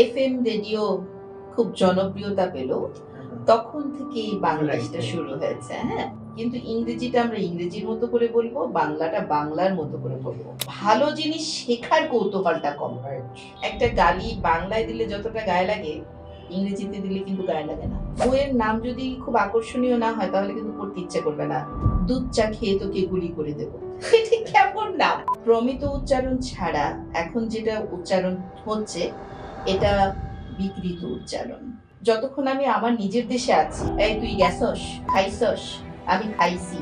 FM radio খুব জনপ্রিয়তা পেল, তখন থেকেই বাংলাদেশটা রাইট। শুরু হয়েছে, হ্যাঁ? কিন্তু ইংরেজিটা আমরা ইংরেজির মতো করে বলবো, বাংলাটা বাংলার মতো করে বলবো। ভালো জিনিস শেখার কৌতূহলটা কম। রাইট। একটা গালি বাংলায় দিলে যতটা গায়ে লাগে, ইংরেজিতে দিলে কিন্তু গায়ে লাগে না। বইয়ের নাম যদি খুব আকর্ষণীয় না হয় তাহলে কিন্তু পড়তে ইচ্ছে করবে না। দুধ চা খেয়ে তোকে গুলি করে দেব। এটা কেমন নাম? প্রমিত উচ্চারণ ছাড়া এখন যেটা উচ্চারণ হচ্ছে এটা বিকৃত উচ্চারণ। যতক্ষণ আমি আমার নিজের দেশে আছি, এই তুই গেছস, খাইছস, আমি খাইছি।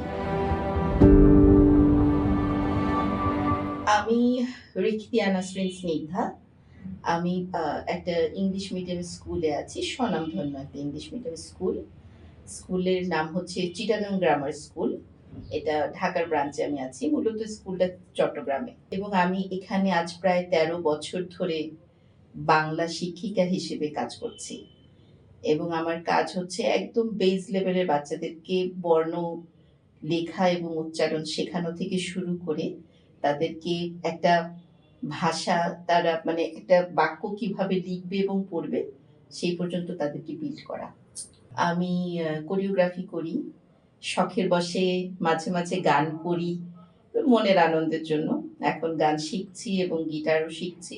আমি রিক্তিয়া নাসরিন স্নিগ্ধা। আমি একটা ইংলিশ মিডিয়াম স্কুলে আছি, স্বনামধন্য একটা ইংলিশ মিডিয়াম স্কুল। স্কুলের নাম হচ্ছে চিটাগাং গ্রামার স্কুল। এটা ঢাকার ব্রাঞ্চে আমি আছি। মূলত স্কুলটা চট্টগ্রামে। এবং আমি এখানে আজ প্রায় ১৩ বছর ধরে বাংলা শিক্ষিকা হিসেবে কাজ করছি। এবং আমার কাজ হচ্ছে একদম বেস লেভেলের বাচ্চাদেরকে বর্ণ, লেখা এবং উচ্চারণ শেখানো থেকে শুরু করে তাদেরকে একটা ভাষা, তারা মানে একটা বাক্য কিভাবে লিখবে এবং পড়বে সেই পর্যন্ত তাদেরকে বিল্ড করা। আমি কোরিওগ্রাফি করি, শখের বশে মাঝে মাঝে গান করি মনের আনন্দের জন্য। এখন গান শিখছি এবং গিটারও শিখছি,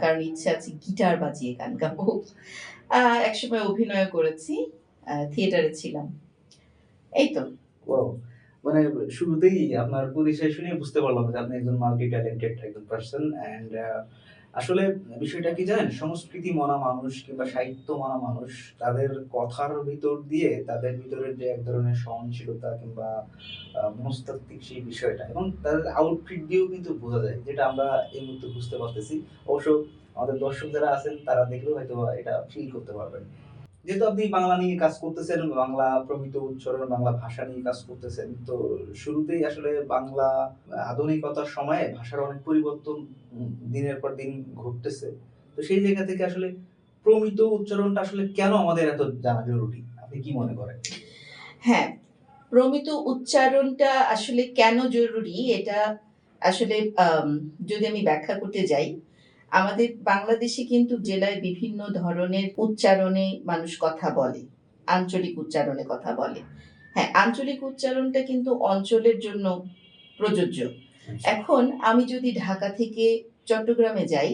কারণ ইচ্ছে আছে গিটার বাজিয়ে গান গাবো। একসময় অভিনয় করেছি, থিয়েটারে ছিলাম। এই তো। ওয়াও! মানে শুরুতেই আপনার পরিচয় শুনেই বুঝতে পারলাম যে আপনি একজন মাল্টি ট্যালেন্টেড একজন পারসন অ্যান্ড আসলে বিষয়টা কি জানেন? সংস্কৃতি মনা মানুষ কিংবা সাহিত্য মনা মানুষ তাদের কথার ভিতর দিয়ে তাদের ভিতরের যে এক ধরনের সহনশীলতা কিংবা মনস্তাত্ত্বিক সেই বিষয়টা এবং তাদের আউটফিট দিয়েও কিন্তু বোঝা যায়। যেটা আমরা এই মুহূর্তে বুঝতে পারতেছি। অবশ্য আমাদের দর্শক যারা আছেন তারা দেখলেও হয়তোবা এটা ফিল করতে পারবেন। যেহেতু আপনি বাংলা নিয়ে কাজ করতেছেন, বাংলা প্রমিত উচ্চারণ, বাংলা ভাষা নিয়ে কাজ করতেছেন। তো শুরুতেই আসলে বাংলা আধুনিকতার সময়ে ভাষার অনেক পরিবর্তন দিনের পর দিন ঘটতেছে। তো সেই জায়গা থেকে আসলে প্রমিত উচ্চারণটা আসলে কেন আমাদের এত জানা জরুরি? আপনি কি মনে করেন? হ্যাঁ, প্রমিত উচ্চারণটা আসলে কেন জরুরি এটা আসলে যদি আমি ব্যাখ্যা করতে যাই, আমাদের বাংলাদেশে কিন্তু জেলায় বিভিন্ন ধরনের উচ্চারণে মানুষ কথা বলে। আঞ্চলিক উচ্চারণে কথা বলে। হ্যাঁ, আঞ্চলিক উচ্চারণটা কিন্তু অঞ্চলের জন্য প্রযোজ্য। আচ্ছা। এখন আমি যদি ঢাকা থেকে চট্টগ্রামে যাই,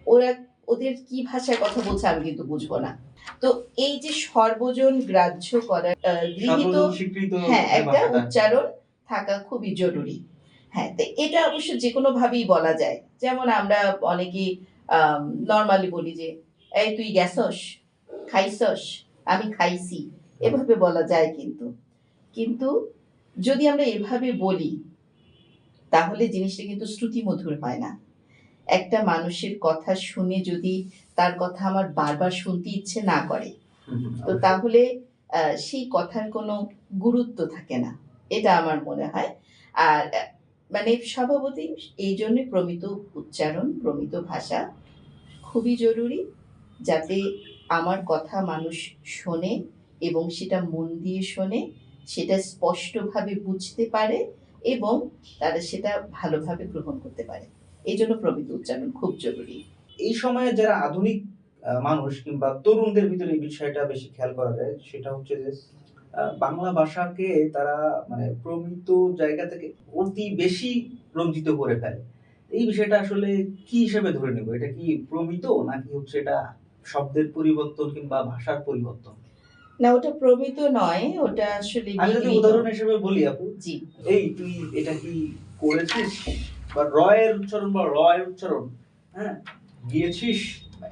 ওরা ওদের কি ভাষায় কথা বলছে আমি কিন্তু বুঝবো না। তো এই যে সর্বজন গ্রাহ্য করার গৃহীত, সর্বজন স্বীকৃত হ্যাঁ, যে একটা ভাষাটা। উচ্চারণ থাকা খুবই জরুরি। হ্যাঁ, তো এটা অবশ্য যেকোনোভাবেই বলা যায়। যেমন আমরা অনেকেই আম নরমালি বলি যে, "এই তুই গেছস? খাইছস? আমি খাইছি।" এভাবে বলা যায় কিন্তু। কিন্তু যদি আমরা এভাবে বলি তাহলে জিনিসটা কিন্তু শ্রুতিমধুর হয় না। একটা মানুষের কথা শুনে যদি তার কথা আমার বারবার শুনতে ইচ্ছে না করে, তো অবশ্যই। তাহলে সেই কথার কোনো গুরুত্ব থাকে না। এটা আমার মনে হয়। আর মানে স্বভাবতই এইজন্যে প্রমিত উচ্চারণ, প্রমিত ভাষা খুবই জরুরি। যাতে আমার কথা মানুষ শোনে এবং সেটা মন দিয়ে শোনে, সেটা স্পষ্টভাবে বুঝতে পারে এবং তারা সেটা ভালোভাবে গ্রহণ করতে পারে। এজন্য প্রমিত উচ্চারণ খুব জরুরি। এই সময়ে যারা আধুনিক মানুষ কিংবা তরুণদের ভিতরে এই বিষয়টা বেশি খেয়াল করা যায়। সেটা হচ্ছে যে বাংলা ভাষাকে তারা মানে প্রমিত জায়গা থেকে অতি বেশি রঞ্জিত করে ফেলে। এই বিষয়টা আসলে কি হিসেবে ধরে নেব? এটা কি প্রমিত নাকি হচ্ছে এটা শব্দের পরিবর্তন কিংবা ভাষার পরিবর্তন? না, ওটা প্রমিত নয়, ওটা আসলে আমি যদি বিকৃত। উদাহরণ হিসেবে বলি আপু, জি। "এই তুই এটা কি করেছিস?" বা এর উচ্চারণ বা এর উচ্চারণ, হ্যাঁ? "গিয়েছিস?"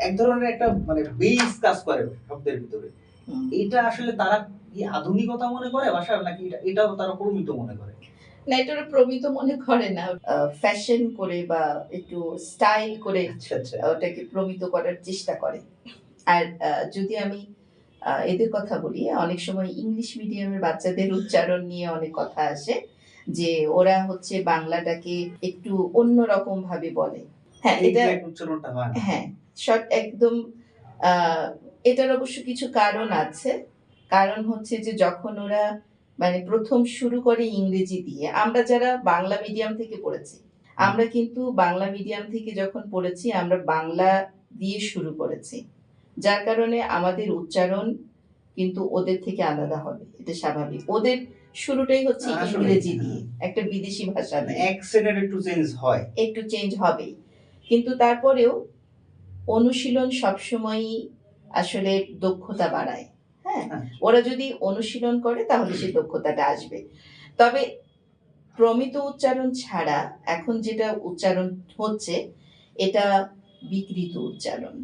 এক ধরনের একটা মানে বেইস কাজ করে শব্দের ভিতরে। হুম। এটা আসলে তারা কি আধুনিকতা মনে করে ভাষার নাকি এটাও তারা প্রমিত মনে করে? না, এটা ওরা প্রমিত মনে করে না। ফ্যাশন করে বা একটু স্টাইল করে আচ্ছা, আচ্ছা। ওটাকে প্রমিত করার চেষ্টা করে। আর যদি আমি এদের কথা বলি, অনেক সময় ইংলিশ মিডিয়ামের বাচ্চাদের উচ্চারণ নিয়ে অনেক কথা আসে। যে ওরা হচ্ছে বাংলাটাকে একটু অন্যরকম ভাবে বলে। হ্যাঁ, এটা এক্সাক্ট উচ্চারণটা হয় না। হ্যাঁ, একদম আ এটার অবশ্য কিছু কারণ আছে। কারণ হচ্ছে যে যখন ওরা মানে ১ম শুরু করে ইংরেজি দিয়ে, আমরা যারা বাংলা মিডিয়াম থেকে পড়েছি, আমরা কিন্তু বাংলা মিডিয়াম থেকে যখন পড়েছি আমরা বাংলা দিয়ে শুরু করেছি, যার কারণে আমাদের উচ্চারণ কিন্তু ওদের থেকে আলাদা হবে, এটা স্বাভাবিক। ওদের শুরুটাই হচ্ছে আসলেই, ইংরেজি হ্যাঁ। দিয়ে, একটা বিদেশি ভাষা মানে দিয়ে। অ্যাকসেন্টের একটু চেঞ্জ হয়। একটু চেঞ্জ হবেই, কিন্তু তারপরেও অনুশীলন সবসময়ই আসলে দক্ষতা বাড়ায়। হ্যাঁ, হ্যাঁ, ওরা যদি অনুশীলন করে তাহলে সেই দক্ষতাটা আসবে। তবে প্রমিত উচ্চারণ ছাড়া এখন যেটা উচ্চারণ হচ্ছে এটা বিকৃত উচ্চারণ।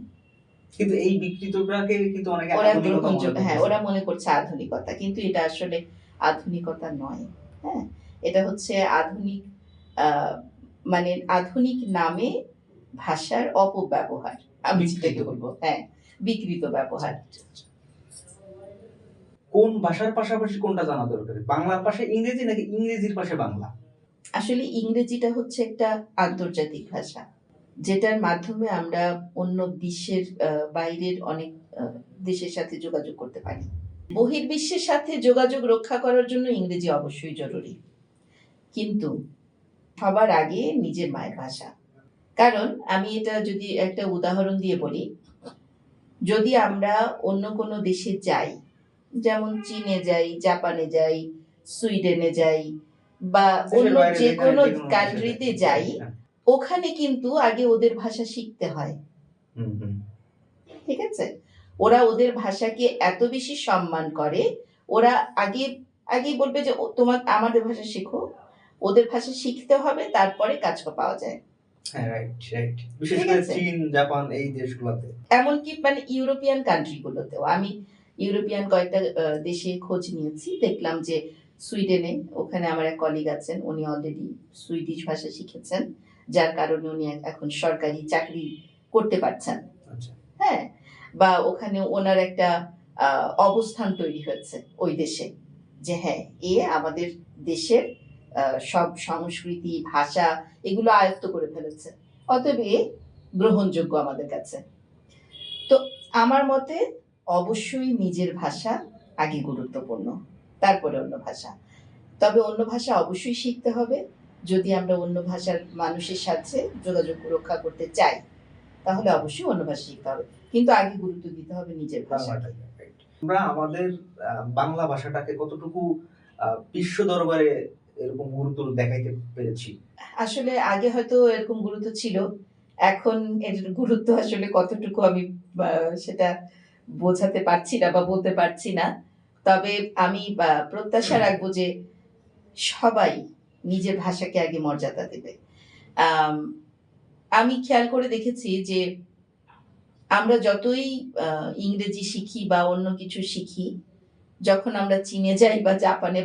কিন্তু এই বিকৃতটাকে কিন্তু অনেকে ওরা আধুনিকতা মনে হ্যাঁ, করতেছে। ওরা মনে করছে আধুনিকতা। কিন্তু এটা আসলে আধুনিকতা নয়। হ্যাঁ? এটা হচ্ছে আধুনিক আ মানে আধুনিক নামে ভাষার অপব্যবহার। আমি যেটাকে বিকৃত। বলব। হ্যাঁ, বিকৃত আচ্ছা, ব্যবহার। আচ্ছা, আচ্ছা। কোন ভাষার পাশাপাশি কোনটা জানা দরকার? বাংলার পাশে ইংরেজি নাকি ইংরেজির পাশে বাংলা? আসলে ইংরেজিটা হচ্ছে একটা আন্তর্জাতিক ভাষা। যেটার মাধ্যমে আমরা অন্য বিশ্বের বাইরের অনেক আ দেশের সাথে যোগাযোগ করতে পারি। বহির্বিশ্বের সাথে যোগাযোগ রক্ষা করার জন্য ইংরেজি অবশ্যই জরুরি। কিন্তু সবার আগে নিজের মায়ের ভাষা। কারণ আমি এটা যদি একটা উদাহরণ দিয়ে বলি, যদি আমরা অন্য কোনো দেশে যাই, যেমন চীনে যাই, জাপানে যাই, সুইডেনে যাই বা দেশের অন্য বাইরে যেকোনো যেকোনো দেশে যাই। কান্ট্রিতে যাই, হ্যাঁ। ওখানে কিন্তু আগে ওদের ভাষা শিখতে হয়। হুম, হুম। ঠিক আছে? ওরা ওদের ভাষাকে এত বেশি সম্মান করে, ওরা আগে আগেই বলবে যে, আমাদের ভাষা শেখো। ওদের ভাষা শিখতে হবে, তারপরে কাজ পাওয়া যায়। হ্যাঁ, রাইট, রাইট। বিশেষ ঠিক করে আছে? চীন, জাপান এই দেশগুলাতে। এমনকি ইউরোপিয়ান কান্ট্রি গুলোতেও। আমি ইউরোপিয়ান কয়েকটা দেশে খোঁজ নিয়েছি। দেখলাম যে সুইডেনে, ওখানে আমার এক কলিগ আছেন। উনি অলরেডি সুইডিশ ভাষা শিখেছেন। যার কারণে উনি এখন সরকারি চাকরি করতে পারছেন। আচ্ছা। হ্যাঁ? বা ওখানে ওনার একটা আ অবস্থান তৈরি হয়েছে ওই দেশে। যে হ্যাঁ, আমাদের দেশের সব সংস্কৃতি, ভাষা এগুলো আয়ত্ত করে ফেলেছে। অতএব গ্রহণযোগ্য আমাদের কাছে। তো আমার মতে অবশ্যই নিজের ভাষা আগে গুরুত্বপূর্ণ। তারপরে অন্য ভাষা। তবে অন্য ভাষা অবশ্যই শিখতে হবে। যদি আমরা অন্য ভাষার মানুষের সাথে যোগাযোগ রক্ষা করতে চাই, তাহলে অবশ্যই অন্য ভাষা শিখতে হবে। কিন্তু আগে গুরুত্ব দিতে হবে নিজের ভাষাকে। বাংলাটাকে, রাইট। আমরা আমাদের বাংলা ভাষাটাকে কতটুকু বিশ্ব দরবারে এরকম গুরুত্ব দেখাইতে পেরেছি? আসলে আগে হয়তো এরকম গুরুত্ব ছিল। এখন এর গুরুত্ব আসলে কতটুকু আমি সেটা বোঝাতে পারছি না বা বলতে পারছি না। তবে আমি প্রত্যাশা রাখবো যে সবাই নিজের ভাষাকে আগে মর্যাদা দেবে। আম আমি খেয়াল করে দেখেছি যে আমরা যতই আ ইংরেজি শিখি বা অন্য কিছু শিখি, যখন আমরা চীনে যাই বা জাপানে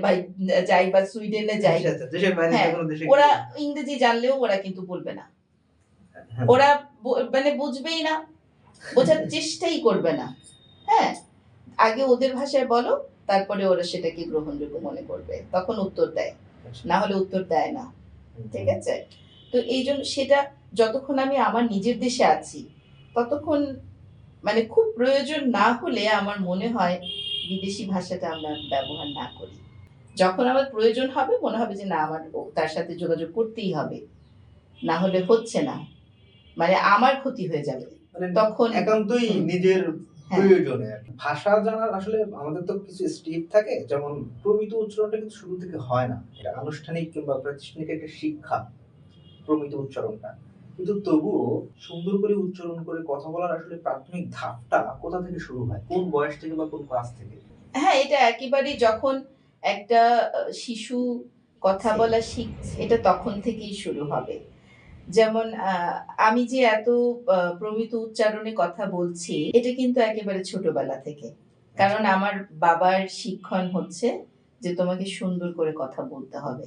যাই বা সুইডেনে যাই, আচ্ছা, আচ্ছা। দেশের বাইরে হ্যাঁ, যেকোনো দেশে ওরা গেলে ইংরেজি জানলেও ওরা কিন্তু বলবে না। হ্যাঁ, ওরা মানে বুঝবেই না, বোঝার চেষ্টাই করবে না। হ্যাঁ? আগে ওদের ভাষায় বলো, তারপরে ওরা সেটাকে গ্রহণযোগ্য মনে করবে। তখন উত্তর দেয়। আচ্ছা। না হলে উত্তর দেয় না। হুম, ঠিক হুম। আছে? তো এইজন্য সেটা যতক্ষণ আমি আমার নিজের দেশে আছি, ততক্ষণ মানে খুব প্রয়োজন না হলে আমার মনে হয় বিদেশি ভাষাটা আমরা ব্যবহার না করি। যখন আমার প্রয়োজন হবে মনে হবে যে না আমার তার সাথে যোগাযোগ করতেই হবে। না হলে হচ্ছে না। মানে আমার ক্ষতি হয়ে যাবে। মানে তখন একান্তই হুম, নিজের হ্যাঁ, প্রয়োজনে আরকি। ভাষা জানার আসলে আমাদের তো কিছু স্টেপ থাকে। যেমন প্রমিত উচ্চারণটা কিন্তু শুরু থেকে হয় না। এটা আনুষ্ঠানিক কিংবা প্রাতিষ্ঠানিক একটা শিক্ষা, প্রমিত উচ্চারণটা। কিন্তু তবুও সুন্দর করে উচ্চারণ করে কথা বলার আসলে প্রাথমিক ধাপটা কোথা থেকে শুরু হয়? কোন বয়স থেকে বা কোন ক্লাস থেকে? হ্যাঁ, এটা একেবারেই যখন একটা শিশু কথা বলা শিখছে, এটা তখন থেকেই শুরু হবে। যেমন আমি যে এত প্রমিত উচ্চারণে কথা বলছি, এটা কিন্তু একেবারে ছোটবেলা থেকে। কারণ আমার বাবার শিক্ষণ হচ্ছে যে তোমাকে সুন্দর করে কথা বলতে হবে।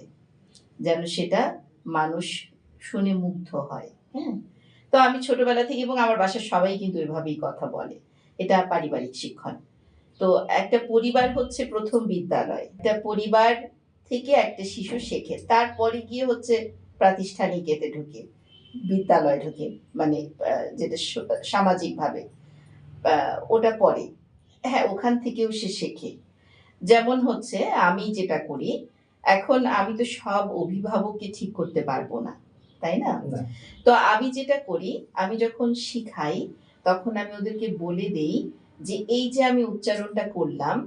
যেন সেটা মানুষ শুনে মুগ্ধ হয়। হ্যাঁ? তো আমি ছোটবেলা থেকে এবং আমার বাসার সবাই কিন্তু এভাবেই কথা বলে। এটা পারিবারিক শিক্ষণ। তো একটা পরিবার হচ্ছে ১ম বিদ্যালয়। একটা পরিবার থেকে একটা শিশু শেখে। তারপরে গিয়ে হচ্ছে প্রাতিষ্ঠানিক এতে ঢুকে, বিদ্যালয়ে ঢুকে। মানে যেটা সামাজিকভাবে আ ওটা পরে। হ্যাঁ, ওখান থেকেও সে শেখে। যেমন হচ্ছে আমি যেটা করি, এখন আমি তো সব অভিভাবককে ঠিক করতে পারব না। তাই না? না। তো আমি যেটা করি, আমি যখন শিখাই, তখন আমি ওদেরকে বলে দেই যে এই যে আমি উচ্চারণটা করলাম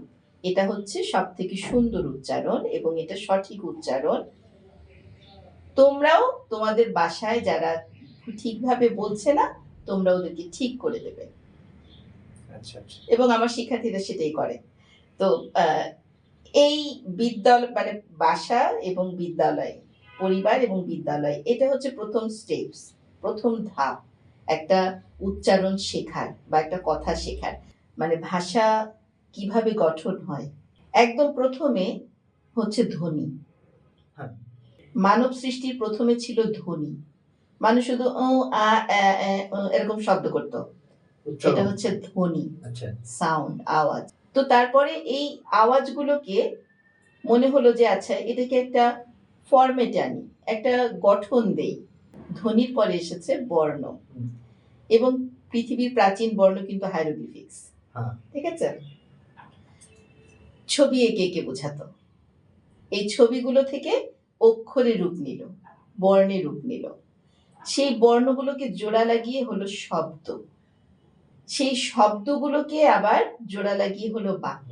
এটা হচ্ছে সবথেকে সুন্দর উচ্চারণ এবং এটা সঠিক উচ্চারণ। তোমরাও তোমাদের বাসায় যারা ঠিকভাবে বলছে না তোমরা ওদেরকে ঠিক করে দেবে। আচ্ছা, আচ্ছা। এবং আমার শিক্ষার্থীরা সেটাই করে। তো এই বিদ্যালয় মানে বাসা এবং বিদ্যালয়, পরিবার এবং বিদ্যালয় এটা হচ্ছে প্রথম স্টেপস, প্রথম ধাপ একটা উচ্চারণ শেখার বা একটা কথা শেখার। মানে ভাষা কিভাবে গঠন হয়? একদম প্রথমে হচ্ছে ধ্বনি। হ্যাঁ। মানব সৃষ্টির প্রথমে ছিল ধ্বনি। মানুষ শুধু ও, আ, এরকম শব্দ করত। এটা উচ্চারণ। হচ্ছে ধ্বনি, আচ্ছা। সাউন্ড, আওয়াজ। তো তারপরে এই আওয়াজগুলোকে মনে হলো যে আচ্ছা এটাকে একটা ফরম্যাটে আনি, একটা গঠন দেই। ধ্বনির পরে এসেছে বর্ণ হুম। এবং পৃথিবীর প্রাচীন বর্ণ কিন্তু হাইরোগ্লিফিক্স। হ্যাঁ। ঠিক আছে? ছবি এঁকে এঁকে বোঝাতো। এই ছবিগুলো থেকে অক্ষরে রূপ নিল, বর্ণে রূপ নিল। সেই বর্ণগুলোকে জোড়া লাগিয়ে হলো শব্দ। সেই শব্দগুলোকে আবার জোড়া লাগিয়ে হলো বাক্য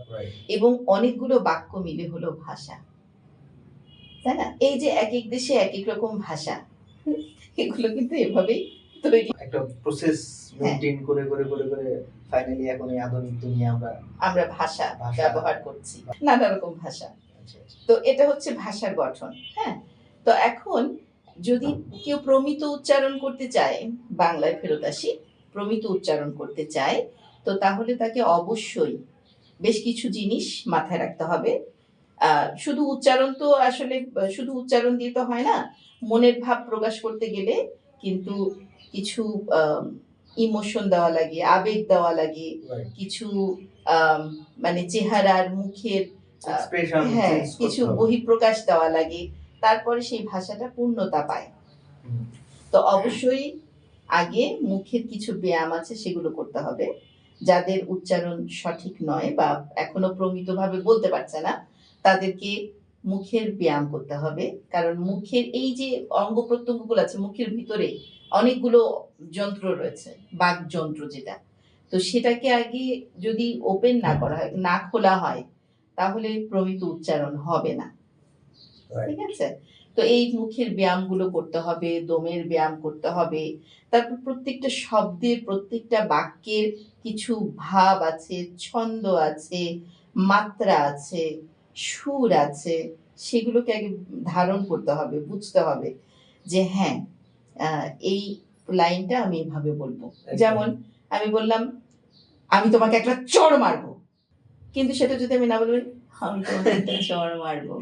এবং অনেকগুলো বাক্য মিলে হলো ভাষা। তাই না? এই যে এক এক দেশে এক এক রকম ভাষা, এগুলো কিন্তু এভাবেই তৈরি। একটা প্রসেস মেইনটেইন করে ফাইনালি এখন এই আধুনিক দুনিয়া আমরা ভাষা ভাষা ব্যবহার করছি, নানা রকম ভাষা। আচ্ছা, আচ্ছা। তো এটা হচ্ছে ভাষার গঠন। হ্যাঁ? তো এখন যদি কেউ প্রমিত উচ্চারণ করতে চায়, বাংলায় ফেরত আসি, প্রমিত উচ্চারণ করতে চায়, তো তাহলে তাকে অবশ্যই বেশ কিছু জিনিস মাথায় রাখতে হবে। শুধু উচ্চারণ তো আসলে শুধু উচ্চারণ দিয়ে তো হয় না। মনের ভাব প্রকাশ করতে গেলে কিন্তু কিছু ইমোশন দেওয়া লাগে, আবেগ দেওয়া লাগে, রাইট। কিছু আম মানে চেহারার, মুখের এক্সপ্রেশন হ্যাঁ, চেঞ্জ কিছু করতে হবে। বহিঃপ্রকাশ দেওয়া লাগে। তারপরে সেই ভাষাটা পূর্ণতা পায়। হুম। তো অবশ্যই আগে মুখের কিছু ব্যায়াম আছে সেগুলো করতে হবে। যাদের উচ্চারণ সঠিক নয় বা এখনো প্রমিতভাবে বলতে পারছে না, তাদেরকে মুখের ব্যায়াম করতে হবে। কারণ মুখের এই যে অঙ্গ-প্রত্যঙ্গগুলো আছে মুখের ভিতরে অনেকগুলো যন্ত্র রয়েছে, বাকযন্ত্র যেটা। তো সেটাকে আগে যদি ওপেন না করা হয়, না খোলা হয়, তাহলে প্রমিত উচ্চারণ হবে না। রাইট। ঠিক আছে? তো এই মুখের ব্যায়ামগুলো করতে হবে, দমের ব্যায়াম করতে হবে। তারপর প্রত্যেকটা শব্দের, প্রত্যেকটা বাক্যের কিছু ভাব আছে, ছন্দ আছে, মাত্রা আছে, সুর আছে। সেগুলোকে আগে ধারণ করতে হবে, বুঝতে হবে যে হ্যাঁ, আ এই লাইনটা আমি এভাবে বলবো। একদম। যেমন আমি বললাম, "আমি তোমাকে একটা চড় মারবো।" কিন্তু সেটা যদি আমি না বলি, "আমি তোমাকে একটা চড় মারবো।"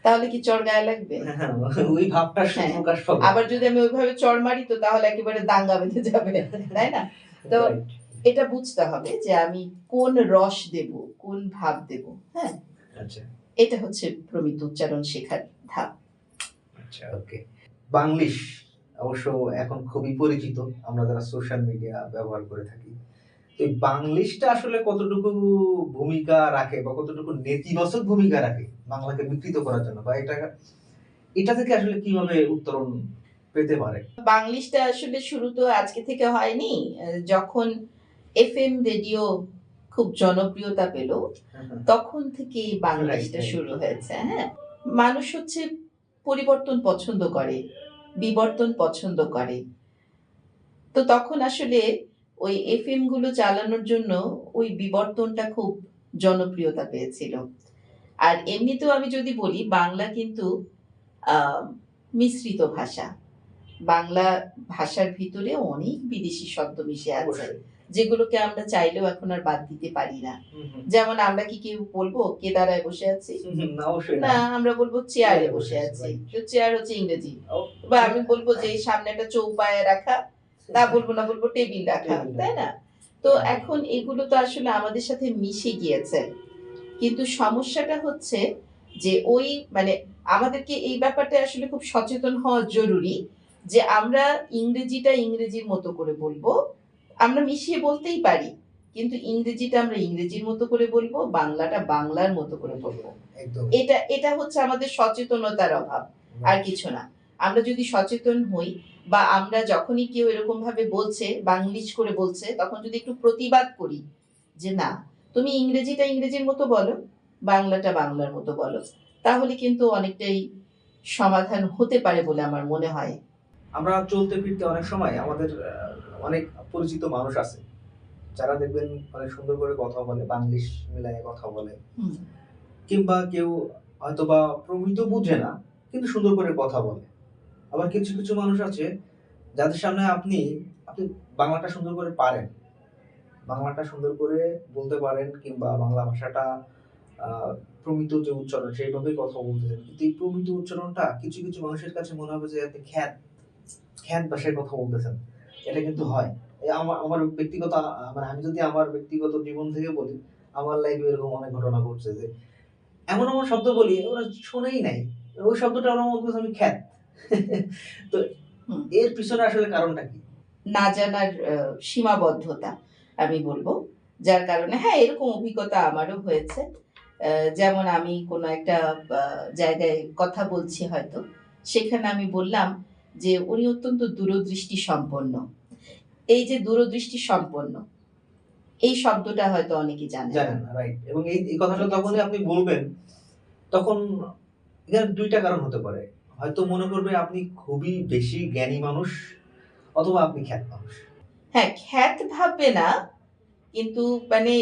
তাহলে কি চড় গায়ে লাগবে? হ্যাঁ, ওই ভাবটা হ্যাঁ। প্রকাশ পাবে। আবার যদি আমি ওইভাবে চড় মারি তো তাহলে একেবারে দাঙ্গা বেঁধে যাবে। তাই না? তো রাইট। এটা বুঝতে হবে যে আমি কোন রস দেব, কোন ভাব দেব। হ্যাঁ? আচ্ছা, এটা হচ্ছে প্রমিত উচ্চারণ শেখার ধাপ। আচ্ছা, ওকে। বাংলিশ অবশ্য এখন খুবই পরিচিত আমরা যারা সোশ্যাল মিডিয়া ব্যবহার করে থাকি। তো এই বাংলিশটা আসলে কতটুকু ভূমিকা রাখে বা কতটুকু নেতিবাচক ভূমিকা রাখে বাংলাকে বিকৃত করার জন্য বা এটা থেকে আসলে কিভাবে উত্তরণ পেতে পারে? বাংলিশটা আসলে শুরু তো আজকে থেকে হয়নি। যখন এফএম রেডিও খুব জনপ্রিয়তা পেল, তখন থেকেই বাংলিশটা রাইট। শুরু হয়েছে। হ্যাঁ? মানুষ হচ্ছে পরিবর্তন পছন্দ করে, বিবর্তন পছন্দ করে। তো তখন আসলে ওই এফএম গুলো চালানোর জন্য ওই বিবর্তনটা খুব জনপ্রিয়তা পেয়েছিল। আর এমনিতেও আমি যদি বলি বাংলা কিন্তু আ মিশ্রিত ভাষা। বাংলা ভাষার ভিতরে অনেক বিদেশি শব্দ মিশে আছে। অবশ্যই। যেগুলোকে আমরা চাইলেও এখন আর বাদ দিতে পারি না। হুম। যেমন আমরা কি কেউ বলবো কেদারায় বসে আছি? না, অবশ্যই না, না। আমরা বলবো চেয়ারে বসে আছি। তো চেয়ার হচ্ছে ইংরেজি। বা আমি বলবো যে এই সামনে একটা চৌপায়া রাখা, তা বলবো না, বলবো টেবিল রাখা। তাই না? তো এখন এগুলো তো আসলে আমাদের সাথে মিশে গিয়েছে। কিন্তু সমস্যাটা হচ্ছে যে ওই মানে আমাদেরকে এই ব্যাপারটা আসলে খুব সচেতন হওয়া জরুরি যে আমরা ইংরেজিটা ইংরেজির মতো করে বলবো। আমরা মিশিয়ে বলতেই পারি। কিন্তু ইংরেজিটা আমরা ইংরেজির মতো করে বলবো, বাংলাটা বাংলার মতো করে বলবো। একদম। এটা হচ্ছে আমাদের সচেতনতার অভাব। আর কিছু না। আমরা যদি সচেতন হই, বা আমরা যখনই কেউ এরকম ভাবে বলছে বাংলিশ করে বলছে তখন যদি একটু প্রতিবাদ করি যে না, তুমি ইংরেজিটা ইংরেজির মতো বলো, বাংলাটা বাংলার মতো বলো, তাহলে কিন্তু অনেকটাই সমাধান হতে পারে বলে আমার মনে হয়। আমরা চলতে ফিরতে অনেক সময় আমাদের অনেক পরিচিত মানুষ আছে যারা দেখবেন অনেক সুন্দর করে কথা বলে, বাংলিশ মিলায়ে কথা বলে। হুম, কিংবা কেউ হয়তোবা প্রমিত বুঝে না, কিন্তু সুন্দর করে কথা বলে। আবার কিছু, কিছু মানুষ আছে যাদের সামনে আপনি আপনি বাংলাটা সুন্দর করে পারেন। বাংলাটা সুন্দর করে বলতে পারেন কিংবা বাংলা ভাষাটা আ প্রমিত যে উচ্চারণ সেইভাবেই কথা বলতেছেন। কিন্তু এই প্রমিত উচ্চারণটা কিছু, কিছু মানুষের কাছে মনে হবে যে আপনি খ্যাত ভাষায় কথা বলতেছেন। এটা কিন্তু হুম। হয়। আমার আমার ব্যক্তিগত মানে আমি যদি আমার ব্যক্তিগত জীবন থেকে বলি, আমার লাইফে এরকম অনেক ঘটনা ঘটছে যে এমন, এমন শব্দ বলি ওরা শোনেই নাই। ওই শব্দটা ওরা মনে করছে আমি খ্যাত। তো হুম। এর পিছনে আসলে কারণটা কি? না জানার সীমাবদ্ধতা আমি বলব। যার কারণে হ্যাঁ, এরকম অভিজ্ঞতা আমারও হয়েছে। যেমন আমি কোনো একটা আ জায়গায় কথা বলছি হয়তো। সেখানে আমি বললাম যে, "উনি অত্যন্ত দূরদৃষ্টি সম্পন্ন।" এই যে দূরদৃষ্টি সম্পন্ন, এই শব্দটা হয়তো অনেকে জানে না। জানেন না, রাইট। এবং এই কথাটা ঠিক আছে? যখনই আপনি বলবেন, তখন এখানে ২ টা কারণ হতে পারে। হয়তো মনে করবে আপনি খুবই বেশি জ্ঞানী মানুষ অথবা আপনি খ্যাত মানুষ। হ্যাঁ, খ্যাত ভাববে না। কিন্তু মানে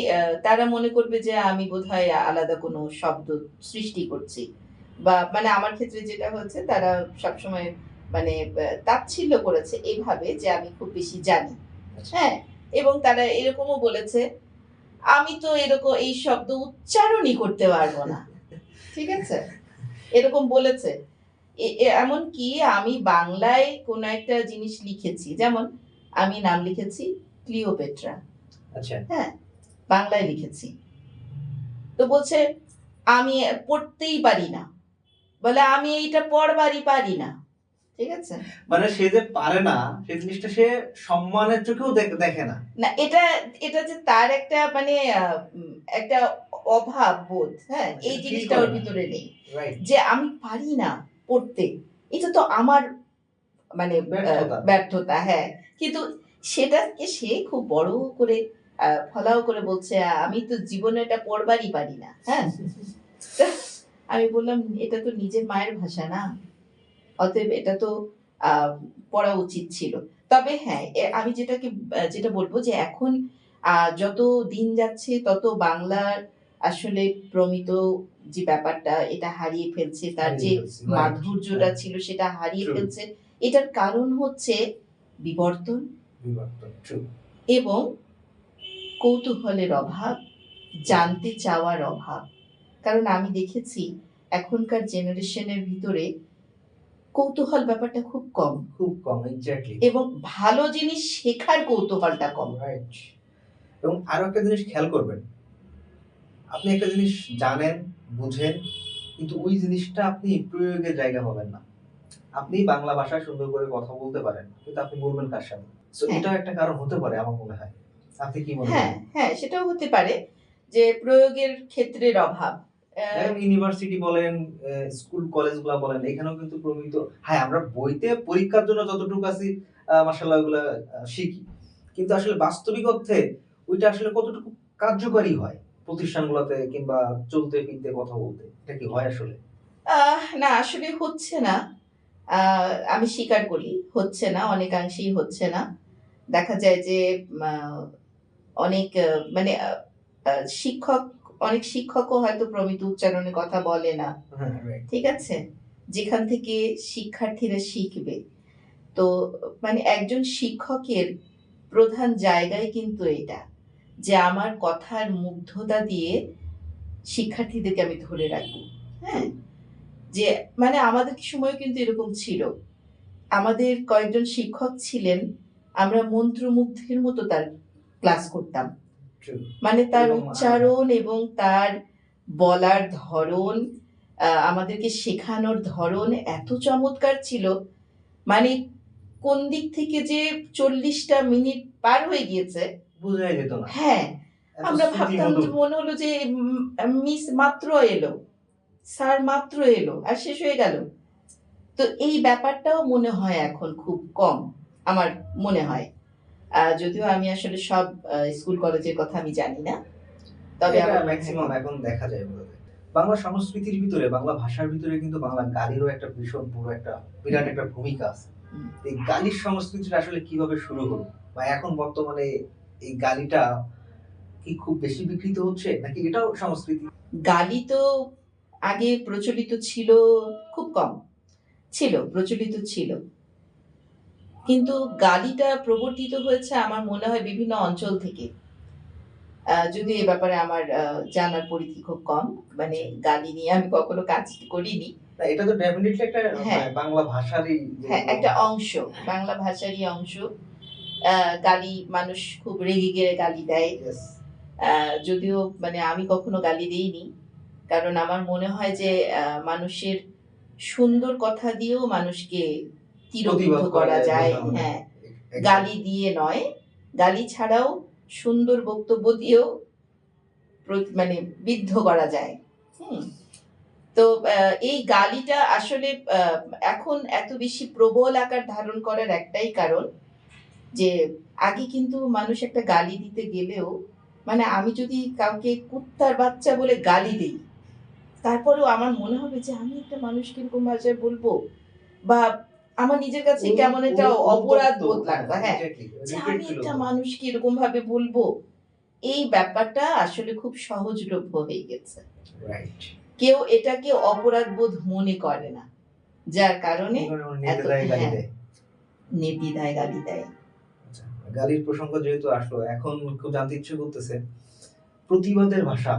তারা মনে করবে যে আমি বোধহয় আলাদা কোনো শব্দ সৃষ্টি করছি। বা মানে আমার ক্ষেত্রে যেটা হয়েছে তারা সবসময় মানে তাচ্ছিল্য করেছে এভাবে যে আমি খুব বেশি জানি। আচ্ছা। হ্যাঁ? এবং তারা এরকমও বলেছে, "আমি তো এই শব্দ উচ্চারণই করতে পারব না।" ঠিক আছে? এরকম বলেছে। এ এ এমনকি আমি বাংলায় কোনো একটা জিনিস লিখেছি। যেমন আমি নাম লিখেছি ক্লিওপেট্রা। আচ্ছা। হ্যাঁ? বাংলায় লিখেছি। তো বলছে, "আমি পড়তেই পারি না।" বলে, "আমি এইটা পড়বারই পারি না।" ঠিক আছে? মানে সে যে পারে না, সেই জিনিসটা সে সম্মানের চোখেও দেখে না। না এটা এটা যে তার একটা মানে আ একটা অভাব বোধ, হ্যাঁ? মানে এই সেটা ফিল জিনিসটা করে ওর না। ভিতরে নেই। রাইট। যে আমি পারি না পড়তে। এটা তো আমার মানে ব্যর্থতা। ব্যর্থতা, হ্যাঁ। কিন্তু সেটাকে সে খুব বড় করে ফলাও করে বলছে, "আমি তো জীবনে এটা পড়বারই পারি না।" হ্যাঁ? তা আমি বললাম, "এটা তো নিজের মায়ের ভাষা না? অতএব এটা তো আ পড়া উচিত ছিল।" তবে হ্যাঁ, আমি যেটা বলব যে এখন যত দিন যাচ্ছে তত বাংলার আসলে প্রমিত যে ব্যাপারটা এটা হারিয়ে ফেলছে। তার হারিয়ে যে ফেলছি। রাইট, মাধুর্যটা রাইট। ছিল সেটা হারিয়ে ট্রু। ফেলছে। এটার কারণ হচ্ছে বিবর্তন বিবর্তন। ট্রু। এবং কৌতূহলের অভাব, জানতে চাওয়ার অভাব। কারণ আমি দেখেছি এখনকার জেনারেশনের ভিতরে কৌতূহল ব্যাপারটা খুব কম খুব কম, এক্সাক্টলি। এবং ভালো জিনিস শেখার কৌতূহলটা কম। রাইট। এবং আরো একটা জিনিস খেয়াল করবেন। আপনি একটা জিনিস জানেন, বুঝেন, কিন্তু ওই জিনিসটা আপনি প্রয়োগের জায়গা পাবেন না। আপনি বাংলা ভাষায় সুন্দর করে কথা বলতে পারেন। কিন্তু আপনি বলবেন কার সাথে? সো হ্যাঁ, এটাও একটা কারণ হতে পারে আমার মনে হয়। আপনি কি মনে হ্যাঁ, করেন? হ্যাঁ, সেটাও হতে পারে যে প্রয়োগের ক্ষেত্রের অভাব। অ্যা দেখেন ইউনিভার্সিটি বলেন, স্কুল কলেজগুলা বলেন, এখানেও কিন্তু প্রমিত হ্যাঁ, আমরা বইতে পরীক্ষার জন্য যতটুকু আছি মাশাআল্লাহ ওগুলা শিখি। কিন্তু আসলে বাস্তবিক অর্থে ওইটা আসলে কতটুকু কার্যকরী হয়? প্রতিষ্ঠানগুলাতে কিংবা চলতে ফিরতে কথা বলতে। এটা কি হয় আসলে? না আসলে হচ্ছে না। আ আমি স্বীকার করি হচ্ছে না, অনেকাংশেই হচ্ছে না। দেখা যায় যে মা অনেক মানে আ আ শিক্ষক অনেক শিক্ষকও হয়তো প্রমিত উচ্চারণে কথা বলে না। হ্যাঁ, রাইট। ঠিক আছে? যেখান থেকে শিক্ষার্থীরা শিখবে। তো মানে একজন শিক্ষকের প্রধান জায়গাই কিন্তু এটা। যে আমার কথার মুগ্ধতা দিয়ে শিক্ষার্থীদেরকে আমি ধরে রাখবো। ট্রু। হ্যাঁ? যে মানে আমাদের সময় কিন্তু এরকম ছিল। আমাদের কয়েকজন শিক্ষক ছিলেন, আমরা মন্ত্রমুগ্ধের মতো তার ক্লাস করতাম। ট্রু। মানে তার এবং উচ্চারণ এবং তার বলার ধরন, আমাদেরকে শেখানোর ধরন এত চমৎকার ছিল, মানে কোন দিক থেকে যে ৪০ টা মিনিট পার হয়ে গিয়েছে বোঝাই যেত না। হ্যাঁ, এত আমরা ভাবতাম যে শ্রুতিমধুর। মনে হলো যে মিস মাত্র এলো, স্যার মাত্র এলো আর শেষ হয়ে গেল। তো এই ব্যাপারটাও মনে হয় এখন খুব কম, আমার মনে হয়। যদিও আমি আসলে সব স্কুল কলেজের কথা আমি জানি না। তবে এটা আমার মনে হয় মেক্সিমাম কম। এখন দেখা যায় বলা যায়। বাংলা সংস্কৃতির ভিতরে, বাংলা ভাষার ভিতরে কিন্তু বাংলা গালিরও একটা ভীষণ বড় একটা বিরাট হুম, একটা ভূমিকা আছে। হুম। এই গালির সংস্কৃতিটা আসলে কিভাবে শুরু হলো? বা এখন বর্তমানে এই গালিটা কি খুব বেশি বিকৃত হচ্ছে? নাকি এটাও সংস্কৃতি? গালি তো আগে প্রচলিত ছিল খুব কম। ছিল, প্রচলিত ছিল। কিন্তু গালিটা প্রবর্তিত হয়েছে আমার মনে হয় বিভিন্ন অঞ্চল থেকে। যদিও এ ব্যাপারে আমার জানার পরিধি খুব কম। মানে আচ্ছা। গালি নিয়ে আমি কখনো কাজ করিনি। না এটা তো ডেফিনিটলি একটা হ্যাঁ, মানে বাংলা ভাষারই হ্যাঁ, যেগুলো একটা অংশ। বাংলা ভাষারই অংশ। গালি মানুষ খুব রেগে গেলে গালি দেয়। ইয়েস আ যদিও মানে আমি কখনো গালি দেইনি। কারণ আমার মনে হয় যে মানুষের সুন্দর কথা দিয়েও মানুষকে তীরবিদ্ধ প্রতিবাদ করা করা যায়, যায়। বোঝানো যায়। হ্যাঁ, গালি এক্সাক্টলি দিয়ে নয়। গালি ছাড়াও সুন্দর বক্তব্য দিয়েও মানে বিদ্ধ করা যায়। হুম? তো এই গালিটা আসলে আ এখন এত বেশি প্রবল আকার ধারণ করার একটাই কারণ যে আগে কিন্তু মানুষ একটা গালি দিতে গেলেও মানে আমি যদি কাউকে কুত্তার বাচ্চা বলে গালি দেই, তারপরেও আমার মনে হবে যে আমি একটা মানুষকে এরকম ভাষায় বলবো বা আমার নিজের কাছে কেমন একটা অপরাধ অনুতপ্ত বোধ হ্যাঁ, লাগতো। হ্যাঁ, এক্সাক্টলি যে রিগ্রেট আমি ফিল একটা হতো। মানুষকে এরকম ভাবে বলবো। এই ব্যাপারটা আসলে খুব সহজলভ্য হয়ে গেছে। রাইট। কেউ এটাকে অপরাধ বোধ মনে করে না। যার কারণে এই কারণে এত নির্দ্বিধায় গালি হ্যাঁ, দেয়। নির্দ্বিধায় গালি দেয়। আচ্ছা, গালির প্রসঙ্গ যেহেতু আসলো, এখন খুব জানতে ইচ্ছে করতেছে, প্রতিবাদের ভাষা।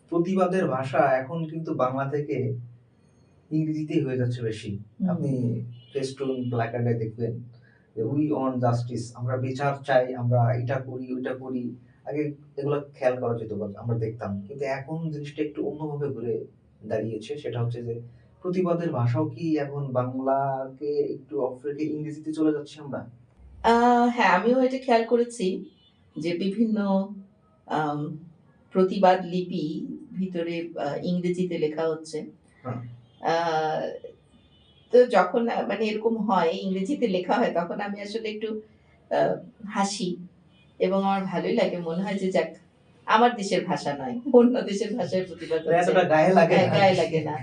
প্রতিবাদের ভাষা এখন কিন্তু বাংলা থেকে ইংরেজিতেই হয়ে যাচ্ছে বেশি। হুম। আপনি ফেস্টুন, প্ল্যাকার্ডে দেখবেন যে উই ওয়ান্ট জাস্টিস, আমরা বিচার চাই, আমরা এটা করি, ওইটা করি। আগে এগুলা খেয়াল করা যেত বা আমরা দেখতাম। কিন্তু এখন জিনিসটা একটু অন্যভাবে ঘুরে দাঁড়িয়েছে। সেটা হচ্ছে যে প্রতিবাদের ভাষাও কি এখন বাংলাকে একটু অফ রেখে ইংরেজিতে চলে যাচ্ছি আমরা? আ হ্যাঁ, আমিও এটা খেয়াল করেছি যে বিভিন্ন আম প্রতিবাদ লিপি ভিতরে ইংরেজিতে লেখা হচ্ছে। হ্যাঁ, আ তো যখন মানে এরকম হয়, ইংরেজিতে লেখা হয় তখন আমি আসলে একটু আ হাসি এবং আমার ভালোই লাগে। মনে হয় যে যাক আমার দেশের ভাষা নয়, অন্য দেশের ভাষায় প্রতিবাদ মানে হচ্ছে। এতটা গায়ে লাগে হ্যাঁ, না গায়ে আরকি। লাগে না।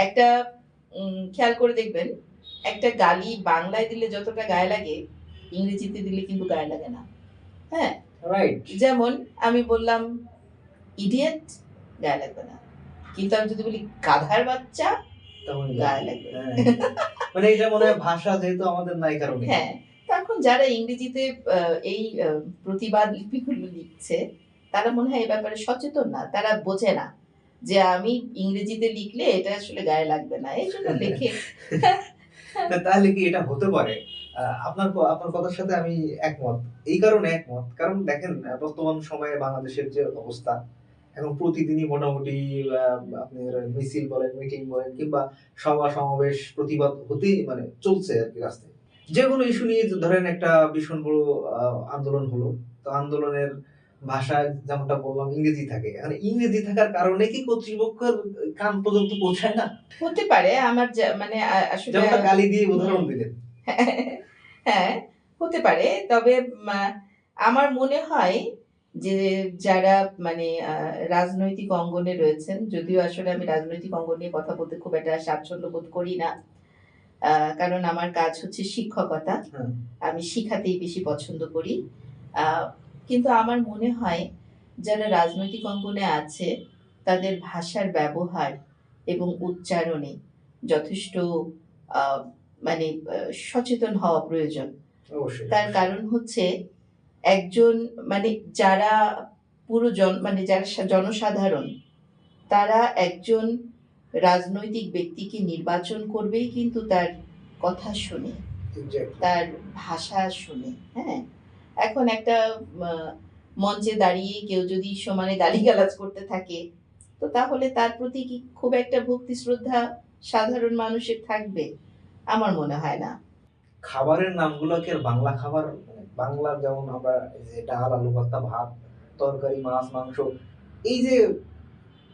একটা খেয়াল করে দেখবেন, একটা গালি বাংলায় দিলে যতটা গায়ে লাগে, ইংরেজিতে দিলে কিন্তু গায়ে লাগে না। হ্যাঁ? রাইট। যেমন আমি বললাম, "ইডিয়েট" গায়ে লাগবে না। কিন্তু আমি যদি বলি, "গাধার বাচ্চা" তেমনই গায়ে লাগে। লাগবে। হ্যাঁ। মানে এটা মনে হয় ভাষা যেহেতু আমাদের নাই কারণে। হ্যাঁ, তো এখন যারা ইংরেজিতে আ এই প্রতিবাদ লিপিগুলো লিখছে, তারা মনে হয় এ ব্যাপারে সচেতন না। তারা বোঝে না যে আমি ইংরেজিতে লিখলে এটা আসলে গায়ে লাগবে না। এজন্য লেখে। না তাহলে কি এটা হতে পারে? আপনার কথার সাথে আমি একমত। এই কারণে একমত। কারণ দেখেন বর্তমান সময়ে বাংলাদেশের যে অবস্থা, এখন প্রতিদিনই মোটামুটি আ আপনার মিছিল বলেন, মিটিং বলেন কিংবা সভা-সমাবেশ, প্রতিবাদ হতেই মানে চলছে আরকি রাস্তায়। যেকোনো ইস্যু নিয়ে ধরেন একটা ভীষণ বড় আ আন্দোলন হলো। তো আন্দোলনের ভাষা যেমনটা বললাম ইংরেজি থাকে। এখন ইংরেজি থাকার কারণে কি কর্তৃপক্ষের কান পর্যন্ত পৌঁছায় না? হতে পারে আমার মানে আসলে যেমনটা গালি দিয়ে হুম। উদাহরণ দিলেন। হ্যাঁ, হতে পারে। তবে মা আমার মনে হয় যে যারা মানে রাজনৈতিক অঙ্গনে রয়েছেন, যদিও আসলে আমি রাজনৈতিক অঙ্গন নিয়ে কথা বলতে খুব একটা স্বাচ্ছন্দ্য বোধ করি না। আ কারণ আমার কাজ হচ্ছে শিক্ষকতা। হ্যাঁ, আমি শিখাতেই বেশি পছন্দ করি। আ কিন্তু আমার মনে হয় যারা রাজনৈতিক অঙ্গনে আছে, তাদের ভাষার ব্যবহার এবং উচ্চারণে যথেষ্ট আ মানে সচেতন হওয়া প্রয়োজন। অবশ্যই, তার অবশ্যই। কারণ হচ্ছে একজন মানে যারা পুরো মানে যারা জনসাধারণ, তারা একজন রাজনৈতিক ব্যক্তিকে নির্বাচন করবেই কিন্তু তার কথা শুনে। এক্সাক্টলি। তার ভাষা শুনে, হ্যাঁ? এখন একটা আ মঞ্চে দাঁড়িয়ে কেউ যদি সমানে গালিগালাজ করতে থাকে, তো তাহলে তার প্রতি কি খুব একটা ভক্তি শ্রদ্ধা সাধারণ মানুষের থাকবে? আমার মনে হয় না। খাবারের নামগুলো কি আর বাংলা খাবার মানে বাংলা যেমন আমরা এই যে ডাল, আলু ভর্তা, ভাত, তরকারি, মাছ, মাংস এই যে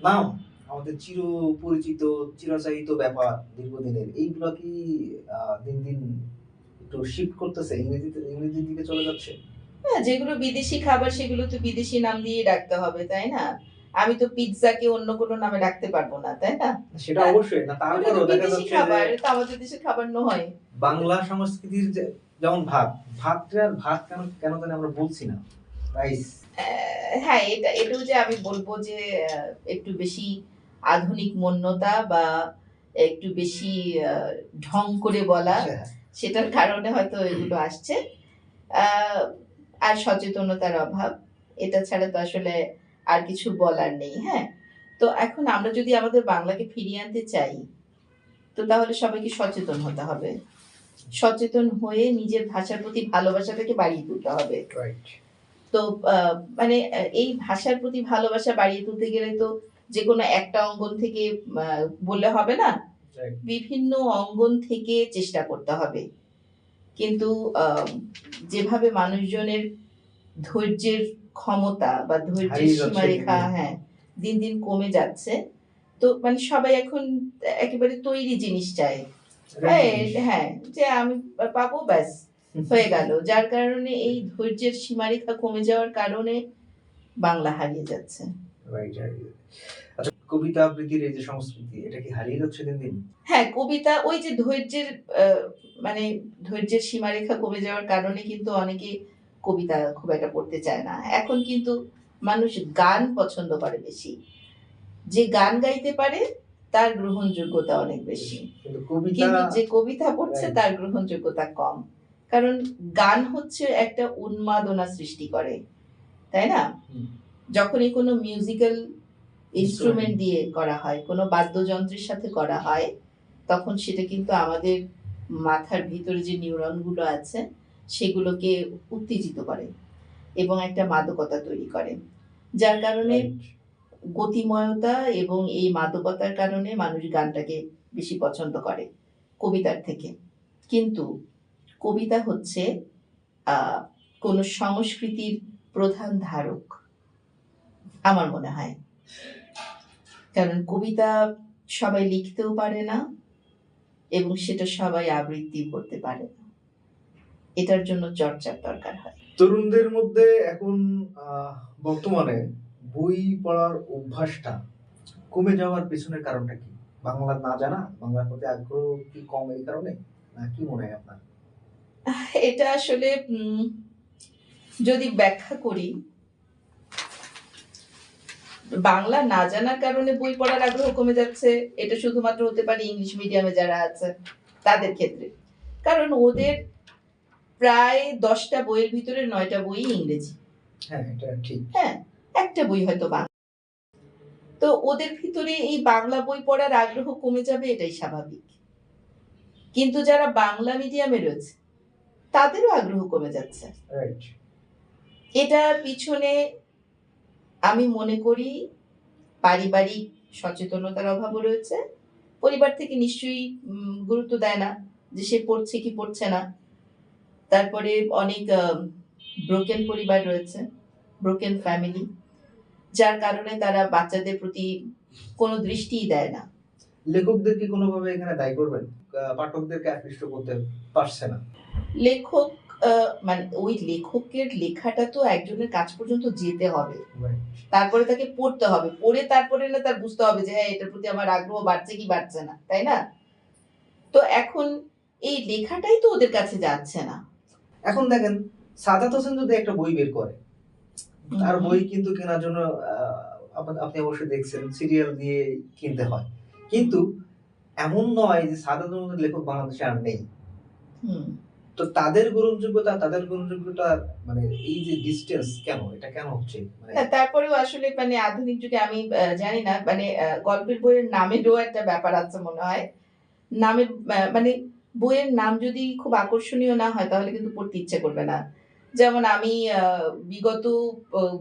নাম আমাদের চিরপরিচিত, চিরাচরিত ব্যাপার দীর্ঘদিনের এইগুলা কি দিন, দিন একটু শিফট করতেছে? ইংরেজির দিকে চলে যাচ্ছে? হ্যাঁ, যেগুলো বিদেশি খাবার সেগুলো তো বিদেশি নাম দিয়েই ডাকতে হবে, তাই না? আমি তো পিজ্জাকে অন্য কোনো নামে ডাকতে পারব না, তাই না? সেটা হ্যাঁ, অবশ্যই। না ওটা তো তারপরেও দেখা বিদেশি যাচ্ছে যে খাবার, এটা তো আমাদের দেশের খাবার নয়। বাংলা সংস্কৃতির যেমন ভাত, ভাতটা ভাত কেন কেন জানি আমরা বলছি না। রাইস। হ্যাঁ, এটাও যে আমি বলব যে একটু বেশি আধুনিক মন্যতা বা একটু বেশি আ ঢং করে বলা, হ্যাঁ, সেটার কারণে হয়তো এগুলো আসছে। আ আর সচেতনতার অভাব। এটা ছাড়া তো আসলে আর কিছু বলার নেই, হ্যাঁ? তো এখন আমরা যদি আমাদের বাংলাকে ফিরিয়ে আনতে চাই, তো তাহলে সবাইকে সচেতন হতে হবে। সচেতন হয়ে নিজের ভাষার প্রতি ভালোবাসাটাকে বাড়িয়ে তুলতে হবে। রাইট। তো আ মানে এই ভাষার প্রতি ভালোবাসা বাড়িয়ে তুলতে গেলে তো যেকোনো একটা অঙ্গন থেকে আ বললে হবে না। রাইট। বিভিন্ন অঙ্গন থেকে চেষ্টা করতে হবে। কিন্তু আ যেভাবে মানুষজনের ধৈর্যের ক্ষমতা বা ধৈর্যের হারিয়ে যাচ্ছে দিন, সীমারেখা, দিন। হ্যাঁ, দিন, দিন কমে যাচ্ছে। তো মানে সবাই এখন একেবারে তৈরি জিনিস চায়। রেডি এই জিনিস। হ্যাঁ, যে আমি পাবো ব্যাস হয়ে গেল। যার কারণে এই ধৈর্যের সীমারেখা কমে যাওয়ার কারণে বাংলা হারিয়ে যাচ্ছে। Right, right. আচ্ছা, কবিতা আবৃত্তির এই যে সংস্কৃতি এটা কি হারিয়ে যাচ্ছে দিন, দিন? হ্যাঁ, কবিতা ওই যে ধৈর্যের আ মানে ধৈর্যের সীমারেখা কমে যাওয়ার কারণে কিন্তু অনেকে কবিতা খুব একটা পড়তে চায় না। এখন কিন্তু মানুষ গান পছন্দ করে বেশি। যে গান গাইতে পারে তার গ্রহণযোগ্যতা অনেক বেশি। কিন্তু কবিতা কিন্তু যে কবিতা পড়ছে রাইট। তার গ্রহণযোগ্যতা কম। কারণ গান হচ্ছে একটা উন্মাদনা সৃষ্টি করে। তাই না? হুম। যখনই কোনো মিউজিক্যাল ইন্সট্রুমেন্ট ইন্সট্রুমেন্ট দিয়ে করা হয়, কোনো বাদ্যযন্ত্রের সাথে করা হয়, তখন সেটা কিন্তু আমাদের মাথার ভিতরে যে নিউরনগুলো আছে, সেগুলোকে উত্তেজিত করে এবং একটা মাদকতা তৈরি করে। যার কারণে রাইট। গতিময়তা এবং এই মাদকতার কারণে মানুষ গানটাকে বেশি পছন্দ করে কবিতার থেকে। কিন্তু কবিতা হচ্ছে আ কোনো সংস্কৃতির প্রধান ধারক, আমার মনে হয়। কারণ কবিতা সবাই লিখতেও পারে না এবং সেটা সবাই আবৃত্তিও করতে পারে না। এটার জন্য চর্চার দরকার হয়। তরুণদের মধ্যে এখন বর্তমানে বই পড়ার অভ্যাসটা কমে যাওয়ার পেছনের কারণটা কি? বাংলা না জানা? বাংলার প্রতি আগ্রহ কি কম এই কারণে? না কি মনে হয় আপনার? এটা আসলে যদি ব্যাখ্যা করি, বাংলা না জানার কারণে বই পড়ার আগ্রহ কমে যাচ্ছে, এটা শুধুমাত্র হতে পারে ইংলিশ মিডিয়ামে যারা আছে তাদের ক্ষেত্রে। কারণ ওদের প্রায় ১০ টা বইয়ের ভিতরে ৯ টা বইই ইংরেজি। হ্যাঁ, এটা ঠিক। হ্যাঁ? একটা বই হয়তো বাংলা। তো ওদের ভিতরে এই বাংলা বই পড়ার আগ্রহ কমে যাবে এটাই স্বাভাবিক। কিন্তু যারা বাংলা মিডিয়ামে রয়েছে তাদেরও আগ্রহ কমে যাচ্ছে। রাইট। এটার পিছনে আমি মনে করি পারিবারিক সচেতনতার অভাবও রয়েছে। পরিবার থেকে নিশ্চয়ই গুরুত্ব দেয় না যে সে পড়ছে কি পড়ছে না। তারপরে অনেক ব্রোকেন পরিবার রয়েছে, ব্রোকেন ফ্যামিলি। যার কারণে তারা বাচ্চাদের প্রতি কোনো দৃষ্টিই দেয় না। লেখকদের কি কোনোভাবে এখানে দায়ী করবেন? পাঠকদেরকে আকৃষ্ট করতে পারছে না। লেখক আ মানে ওই লেখকের লেখাটা তো একজনের কাছ পর্যন্ত যেতে হবে। রাইট। তারপরে তাকে পড়তে হবে। পড়ে তারপরে না তার বুঝতে হবে যে হ্যাঁ, এটার প্রতি আমার আগ্রহ বাড়ছে কি বাড়ছে না। তাই না? তো এখন এই লেখাটাই তো ওদের কাছে যাচ্ছে না। এখন দেখেন সাদাত হোসেন যদি একটা বই বের করে, তার হুম, বই কিন্তু কেনার জন্য আ আপনি অবশ্যই দেখছেন সিরিয়াল দিয়ে কিনতে হয়। কিন্তু এমন নয় যে সাদাতের মতো লেখক বাংলাদেশে আর নেই। হুম। তো তাদের গ্রহণযোগ্যতা মানে এই যে ডিসট্যান্স কেন? এটা কেন হচ্ছে? মানে না তারপরেও আসলে মানে আধুনিক যুগে আমি জানি না মানে গল্পের বইয়ের নামেরও একটা ব্যাপার আছে মনে হয়। নামের মানে বইয়ের নাম যদি খুব আকর্ষণীয় না হয় তাহলে কিন্তু পড়তে ইচ্ছে করবে না। যেমন আমি বিগত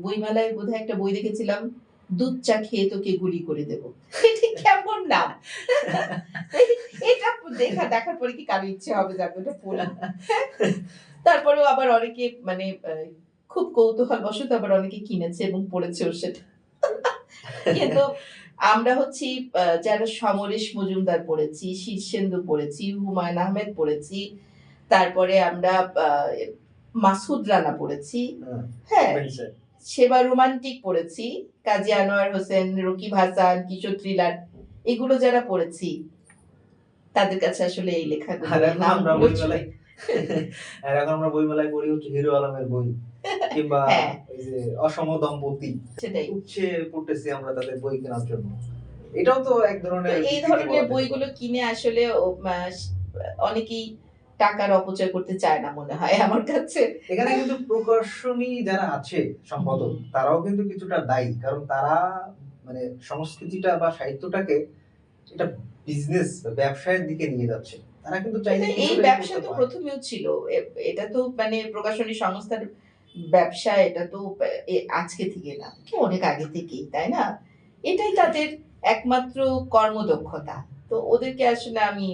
বইমেলায় বোধহয় একটা বই দেখেছিলাম, 'দুধ চা খেয়ে তোকে গুলি করে দেব।' এটা কেমন নাম? এটা দেখার পরে কি কারো ইচ্ছে হবে যে আমি ওটা পড়ি? তারপরেও আবার অনেকে মানে খুব কৌতূহলবশত আবার অনেকে কিনেছে এবং পড়েছেও সেটা। কিন্তু আমরা হচ্ছি যারা সমরেশ মজুমদার পড়েছি, শীর্ষেন্দু পড়েছি, হুমায়ূন আহমেদ পড়েছি, তারপরে আমরা মাসুদ রানা পড়েছি, হ্যাঁ, হ্যাঁ, বেঞ্চে। সেবা রোমান্টিক পড়েছি, কাজী আনোয়ার হোসেন, রকিব হাসান, কিশোর থ্রিলার, এগুলো যারা পড়েছি তাদের কাছে আসলে এই লেখাগুলো আর এই এখন আমরা নামগুলো বইমেলায় আর এখন আমরা বইমেলায় পড়ি হচ্ছে হিরো আলমের বই কিংবা হ্যাঁ ওই যে অসম দম্পতি সেটাই। উচ্ছে পড়তেছি আমরা তাদের বই কেনার জন্য। এটাও তো এক তো ধরনের এই বিকৃতি ধরনের বলা যেতে বইগুলো পারে। কিনে আসলে অনেকেই টাকার অপচয় করতে চায় না মনে হয় আমার কাছে। এখানে কিন্তু প্রকাশনী যারা আছে সম্পাদক তারাও কিন্তু কিছুটা দায়ী, কারণ তারা মানে সংস্কৃতিটা বা সাহিত্যটাকে এটা বিজনেস ব্যবসায়ের দিকে নিয়ে যাচ্ছে। তারা কিন্তু চাইলে কিন্তু এই কিছুটা ব্যবসা করতে তো পারে। প্রথমেও ছিল। এটা তো মানে প্রকাশনী সংস্থার ব্যবসা, এটা তো আজকে থেকে না, অনেক আগে থেকেই, তাই না? এটাই তাদের একমাত্র কর্মদক্ষতা। তো ওদেরকে আসলে আমি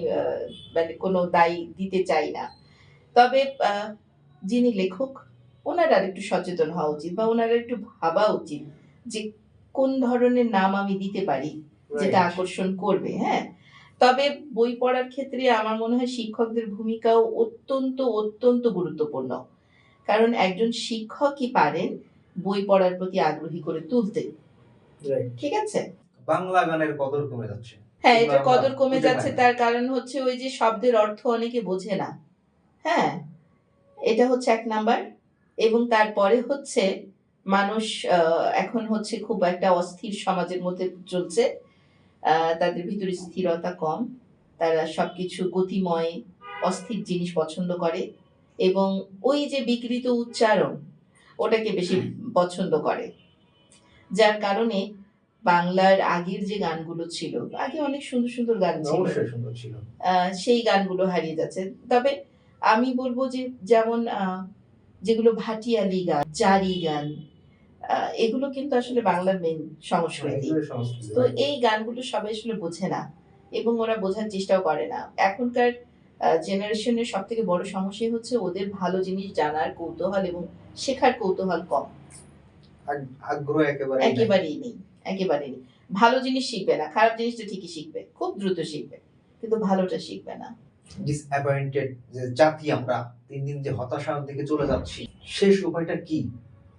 মানে কোনো দায় দিতে চাই না। তবে যিনি লেখক ওনার আরেকটু সচেতন হওয়া উচিত বা ওনার একটু ভাবা উচিত যে কোন ধরনের নাম আমি দিতে পারি যেটা রাইট। আকর্ষণ করবে, হ্যাঁ? তবে বই পড়ার ক্ষেত্রে আমার মনে হয় শিক্ষকদের ভূমিকাও অত্যন্ত গুরুত্বপূর্ণ। কারণ একজন শিক্ষকই পারেন বই পড়ার প্রতি আগ্রহী করে তুলতে। রাইট। ঠিক আছে? বাংলা গানের কদর কমে যাচ্ছে। হ্যাঁ, কিংবা এটার আমরা কদর কমে খুঁজে যাচ্ছে পাই না। তার কারণ হচ্ছে ওই যে শব্দের অর্থ অনেকে বোঝে না। হ্যাঁ? এটা হচ্ছে ১ নাম্বার এবং তারপরে হচ্ছে মানুষ আ এখন হচ্ছে খুব একটা অস্থির সমাজের মধ্যে চলছে। তাদের ভিতরে স্থিরতা কম। তারা সবকিছু গতিময়, অস্থির জিনিস পছন্দ করে এবং ওই যে বিকৃত উচ্চারণ, ওটাকে বেশি পছন্দ করে। যার কারণে বাংলার আগের যে গানগুলো ছিল, আগে অনেক সুন্দর গান ছিল। অবশ্যই সুন্দর ছিল। আ সেই গানগুলো হারিয়ে যাচ্ছে। তবে আমি বলব যে যেমন যেগুলো ভাটিয়ালি গান, জারি গান, আ এগুলো কিন্তু আসলে বাংলার মেইন হ্যাঁ, সংস্কৃতি। এগুলোই সংস্কৃতি। তো রাইট। এই গানগুলো সবাই আসলে বোঝে না এবং ওরা বোঝার চেষ্টাও করে না। এখনকার জেনারেশনের সবথেকে বড় সমস্যাই হচ্ছে ওদের ভালো জিনিস জানার কৌতূহল এবং শেখার কৌতূহল কম। আগ্রহ একেবারেই নাই। একেবারেই নেই, একেবারেই নেই। ভালো জিনিস শিখবে না, খারাপ জিনিসটা ঠিকই শিখবে। খুব দ্রুত শিখবে। কিন্তু ভালোটা শিখবে না। ডিসঅ্যাপয়েন্টেড যে জাতি আমরা, দিন দিন যে হতাশার দিকে চলে যাচ্ছি, শেষ উপায়টা কি?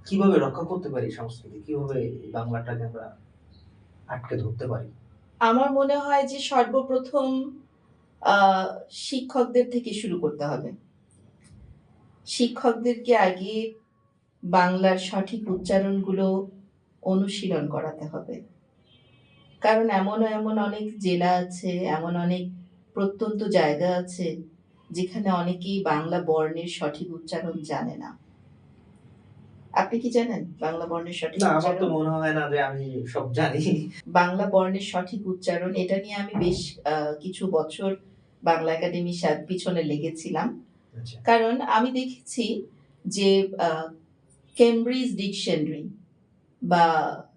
কিভাবে রক্ষা করতে পারি সংস্কৃতি? কিভাবে এই বাংলাটাকে আমরা আটকে ধরতে পারি? আমার মনে হয় যে সর্বপ্রথম আ শিক্ষকদের থেকে শুরু করতে হবে। শিক্ষকদেরকে আগে বাংলার সঠিক উচ্চারণগুলো অনুশীলন করাতে হবে। কারণ এমন অনেক জেলা আছে, এমন অনেক প্রত্যন্ত জায়গা আছে, যেখানে অনেকেই বাংলা বর্ণের সঠিক উচ্চারণ জানে না। আপনি কি জানেন বাংলা বর্ণের সঠিক না, আমার তো উচ্চারণ? মনে হয় না যে আমি সব জানি। বাংলা বর্ণের সঠিক উচ্চারণ এটা নিয়ে আমি বেশ কিছু বছর বাংলা একাডেমির পিছনে লেগেছিলাম। আচ্ছা। কারণ আমি দেখেছি যে আ কেমব্রিজ ডিকশনারি বা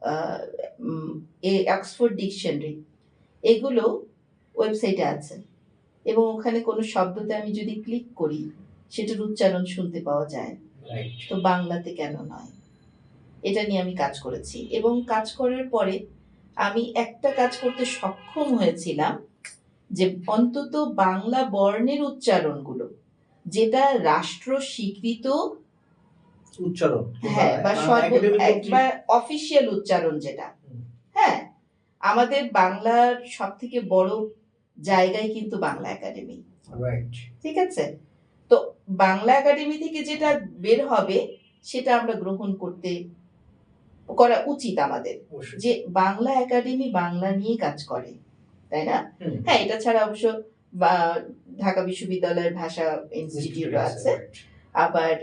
আ উম অক্সফোর্ড ডিকশনারি এগুলো ওয়েবসাইটে আছে এবং ওখানে কোনো শব্দতে আমি যদি ক্লিক করি সেটার উচ্চারণ শুনতে পাওয়া যায়। রাইট। তো বাংলাতে কেন নয়? এটা নিয়ে আমি কাজ করেছি এবং কাজ করার পরে আমি একটা কাজ করতে সক্ষম হয়েছিলাম যে অন্তত বাংলা বর্ণের উচ্চারণগুলো যেটা রাষ্ট্র স্বীকৃত, উচ্চারণ কিংবা হ্যাঁ, বা একাডেমিক কর্তৃক। বা অফিসিয়াল উচ্চারণ যেটা, হুম, হ্যাঁ? আমাদের বাংলার সবথেকে বড় জায়গাই কিন্তু বাংলা একাডেমি। রাইট। ঠিক আছে? তো বাংলা একাডেমি থেকে যেটা বের হবে সেটা আমরা গ্রহণ করা উচিত আমাদের। অবশ্যই। যে বাংলা একাডেমি বাংলা নিয়ে কাজ করে। তাই না? হুম, হ্যাঁ, এটা ছাড়া অবশ্য বা ঢাকা বিশ্ববিদ্যালয়ের ভাষা ইনস্টিটিউট ইনস্টিটিউটও আছে। আছে। রাইট। আবার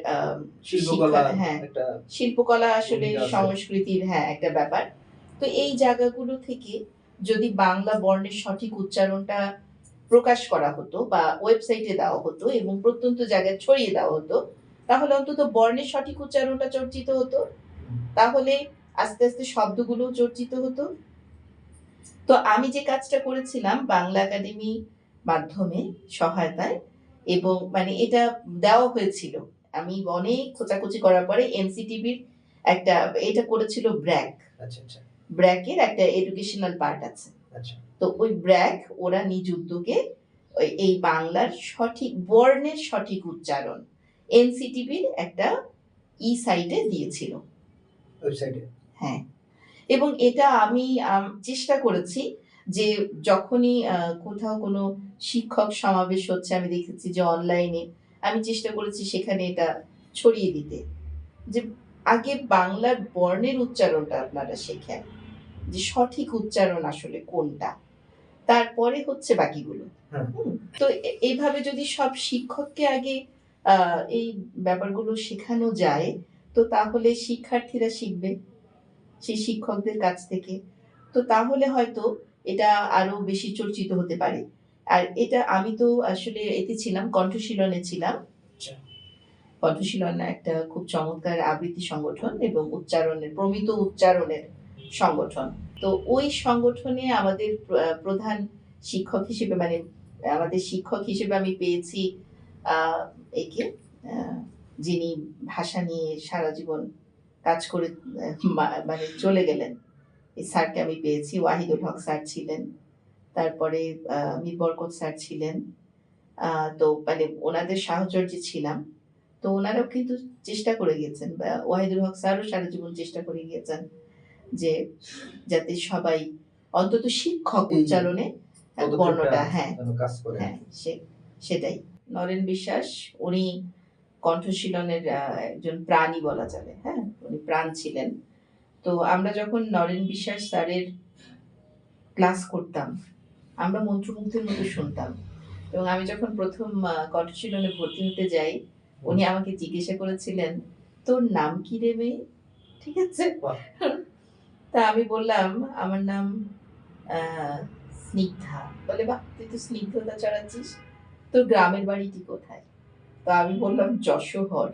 শিল্পকলা হ্যাঁ, একটা শিল্পকলা আসলে ভূমিকা আছে। সংস্কৃতির, হ্যাঁ, একটা ব্যাপার। তো এই জায়গাগুলো থেকে যদি বাংলা বর্ণের সঠিক উচ্চারণটা প্রকাশ করা হতো বা ওয়েবসাইটে দেওয়া হতো এবং প্রত্যন্ত জায়গায় ছড়িয়ে দেওয়া হতো, তাহলে অন্তত বর্ণের সঠিক উচ্চারণটা চর্চিত হতো। তাহলে আস্তে শব্দগুলোও চর্চিত হতো। তো আমি যে কাজটা করেছিলাম বাংলা একাডেমি মাধ্যমে সহায়তায় এবং মানে এটা দেওয়া হয়েছিল। আমি অনেক খোঁচাখুচি করার পরে এনসিটিবির একটা এটা করেছিল ব্র্যাক। আচ্ছা, আচ্ছা। ব্র্যাকের একটা এডুকেশনাল পার্ট আছে। আচ্ছা। তো ওই ব্র্যাক ওরা নিজ উদ্যোগে এই বাংলার সঠিক বর্ণের সঠিক উচ্চারণ এনসিটিবির একটা সাইটে দিয়েছিল। ওয়েবসাইটে। হ্যাঁ, এবং এটা আমি চেষ্টা করেছি যে যখনই কোথাও কোনো শিক্ষক সমাবেশ হচ্ছে, আমি দেখেছি যে অনলাইনে, আমি চেষ্টা করেছি সেখানে এটা ছড়িয়ে দিতে। যে আগে বাংলার বর্ণের উচ্চারণটা আপনারা শেখেন, যে সঠিক উচ্চারণ আসলে কোনটা। তারপরে হচ্ছে বাকিগুলো। হ্যাঁ। তো এইভাবে যদি সব শিক্ষককে আগে এই ব্যাপারগুলো শেখানো যায়, তো তাহলে শিক্ষার্থীরা শিখবে সেই শিক্ষকদের কাছ থেকে। তো তাহলে হয়তো এটা আরো বেশি চর্চিত হতে পারে। আর এটা আমি তো আসলে এতে ছিলাম, কণ্ঠশীলনে ছিলাম। আচ্ছা। কণ্ঠশীলন একটা খুব চমৎকার আবৃত্তি সংগঠন এবং উচ্চারণের প্রমিত উচ্চারণের সংগঠন। তো ওই সংগঠনে আমাদের প্রধান শিক্ষক হিসেবে, মানে আমাদের শিক্ষক হিসেবে আমি পেয়েছি একে, যিনি ভাষা নিয়ে সারা জীবন কাজ করে মানে চলে গেলেন। এই স্যারকে আমি পেয়েছি। ওয়াহিদুল হক স্যার ছিলেন, তারপরে মীর বরকত স্যার ছিলেন। তো মানে ওনাদের সাহচর্যে ছিলাম। তো ওনারাও কিন্তু চেষ্টা করে গিয়েছেন, বা ওয়াহিদুল হক স্যারও সারা জীবন চেষ্টা করে গিয়েছেন যে যাতে সবাই অন্তত শিক্ষক উচ্চারণে বর্ণটা, হ্যাঁ কাজ করে। হ্যাঁ, সেটাই। নরেন বিশ্বাস উনি কণ্ঠশীলনের একজন প্রাণী বলা যাবে। হ্যাঁ, উনি প্রাণ ছিলেন। তো আমরা যখন নরেন বিশ্বাস স্যারের ক্লাস করতাম, আমরা মন্ত্রমুগ্ধের মতো শুনতাম। এবং আমি যখন প্রথম কণ্ঠশীলনে ভর্তি হতে যাই, উনি আমাকে জিজ্ঞাসা করেছিলেন, তোর নাম কি রে মেয়ে? ঠিক আছে? তা আমি বললাম আমার নাম স্নিগ্ধা। বলে, বাহ, তুই তো স্নিগ্ধতা চড়াচ্ছিস, তোর গ্রামের বাড়িটি কোথায়? তো আমি বললাম যশোহর।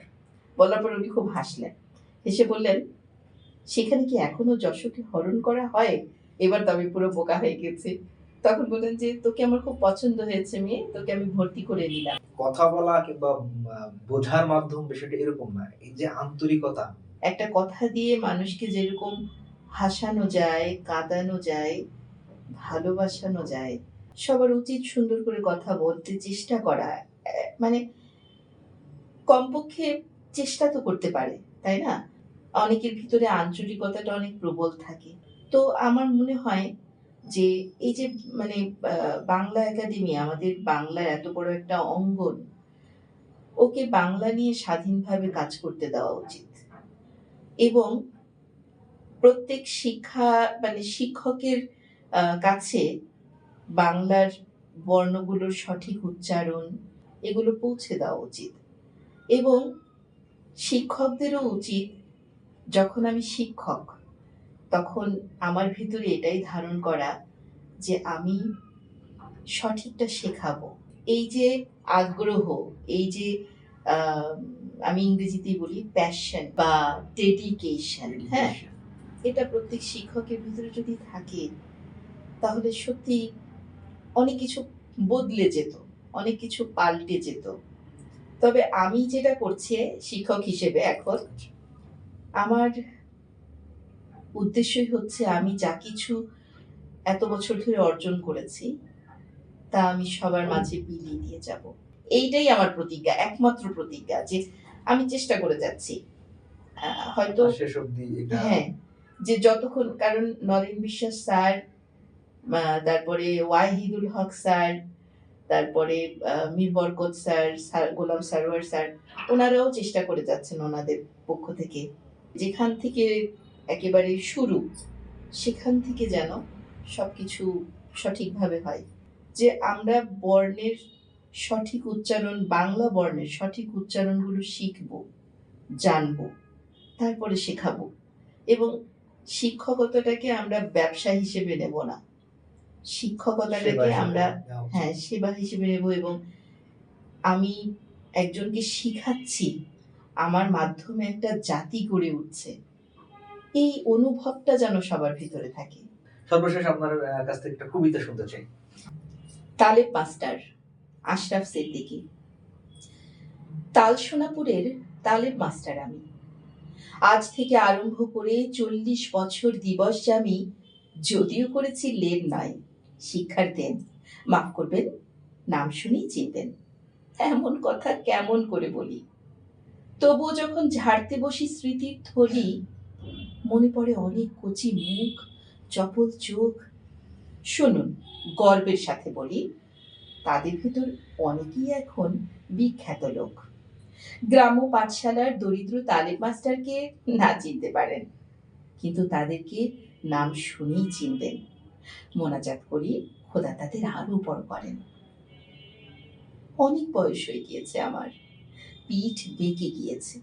বলার পর উনি খুব হাসলেন, হেসে বললেন, সেখানে কি এখনো যশোকে হরণ করা হয়? এবার তো আমি পুরো বোকা হয়ে গেছি। তখন বললেন যে তোকে আমার খুব পছন্দ হয়েছে মেয়ে, তোকে আমি ভর্তি করে নিলাম। কথা বলা কিংবা বোঝার মাধ্যম বিষয়টা এরকম না। এই যে আন্তরিকতা, একটা কথা দিয়ে মানুষকে যেরকম হাসানো যায়, কাঁদানো যায়, ভালোবাসানো যায়, সবার উচিত সুন্দর করে কথা বলতে চেষ্টা করা। মানে কমপক্ষে চেষ্টা তো করতে পারে, তাই না? অনেকের ভিতরে আন্তরিকতাটা অনেক প্রবল থাকে। তো আমার মনে হয় যে এই যে মানে বাংলা একাডেমি, আমাদের বাংলার এত বড় একটা অঙ্গন, ওকে বাংলা নিয়ে স্বাধীনভাবে কাজ করতে দেওয়া উচিত। এবং প্রত্যেক মানে শিক্ষকের কাছে বাংলার বর্ণগুলোর সঠিক উচ্চারণ এগুলো পৌঁছে দেওয়া উচিত। এবং শিক্ষকদেরও উচিত, যখন আমি শিক্ষক, তখন আমার ভিতরে এটাই ধারণ করা যে আমি সঠিকটা শেখাবো। এই যে আগ্রহ, এই যে আমি ইংরেজিতেই বলি প্যাশন বা ডেডিকেশন, হ্যাঁ, এটা প্রত্যেক শিক্ষকের ভিতরে যদি থাকে, তাহলে সত্যি অনেক কিছু বদলে যেত, অনেক কিছু পাল্টে যেত। তবে আমি যেটা করছি শিক্ষক হিসেবে এখন, আমার উদ্দেশ্যই হচ্ছে আমি যা কিছু এত বছর ধরে অর্জন করেছি তা আমি সবার মাঝে বিলিয়ে দিয়ে যাব। এইটাই আমার প্রতিজ্ঞা, একমাত্র প্রতিজ্ঞা, যে আমি চেষ্টা করে যাচ্ছি। হয়তো শেষ অবধি এটা, হ্যাঁ, যে যতক্ষণ, কারণ নরেন বিশ্বাস স্যার, তারপরে ওয়াহিদুল হক স্যার, তারপরে মীর বরকত স্যার, গোলাম সারোয়ার স্যার, ওনারাও চেষ্টা করে যাচ্ছেন ওনাদের পক্ষ থেকে, যেখান থেকে একেবারে শুরু সেখান থেকে যেন সবকিছু সঠিকভাবে হয়। যে আমরা বর্ণের সঠিক উচ্চারণ, বাংলা বর্ণের সঠিক উচ্চারণগুলো শিখব, জানব, তারপরে শেখাবো। এবং শিক্ষকতাটাকে আমরা ব্যবসা হিসেবে নেব না, শিক্ষকতাটাকে আমরা হ্যাঁ সেবা হিসেবে নেব। এবং আমি একজনকে শিখাচ্ছি, আমার মাধ্যমে একটা জাতি গড়ে উঠছে, এই অনুভবটা যেন সবার ভিতরে থাকে। সর্বশেষ আপনার কাছ থেকে একটা কবিতা শুনতে চাই। তালেব মাস্টার, আশরাফ সিদ্দিকী। তাল সোনাপুরের তালেব মাস্টার আমি, আজ থেকে আরম্ভ করে 40 বছর দিবসযামী যদিও করেছি লেন নয়, শিক্ষার দেন। মাফ করবেন, নাম শুনেই চিনতেন। এমন কথা কেমন করে বলি? তবুও যখন ঝাড়তে বসি স্মৃতির থলি, মনে পড়ে অনেক কচি মুখ, চপল চোখ। শুনুন, গর্বের সাথে বলি, তাদের ভেতর অনেকেই এখন বিখ্যাত লোক। গ্রাম্য পাঠশালার দরিদ্র তালিম মাস্টারকে না চিনতে পারেন, কিন্তু তাদেরকে নাম শুনেই চিনবেন। মোনাজাত করি, খোদা তাদের আরো বড় করেন। অনেক বয়স হয়ে গিয়েছে আমার, পিঠ বেঁকে গিয়েছে,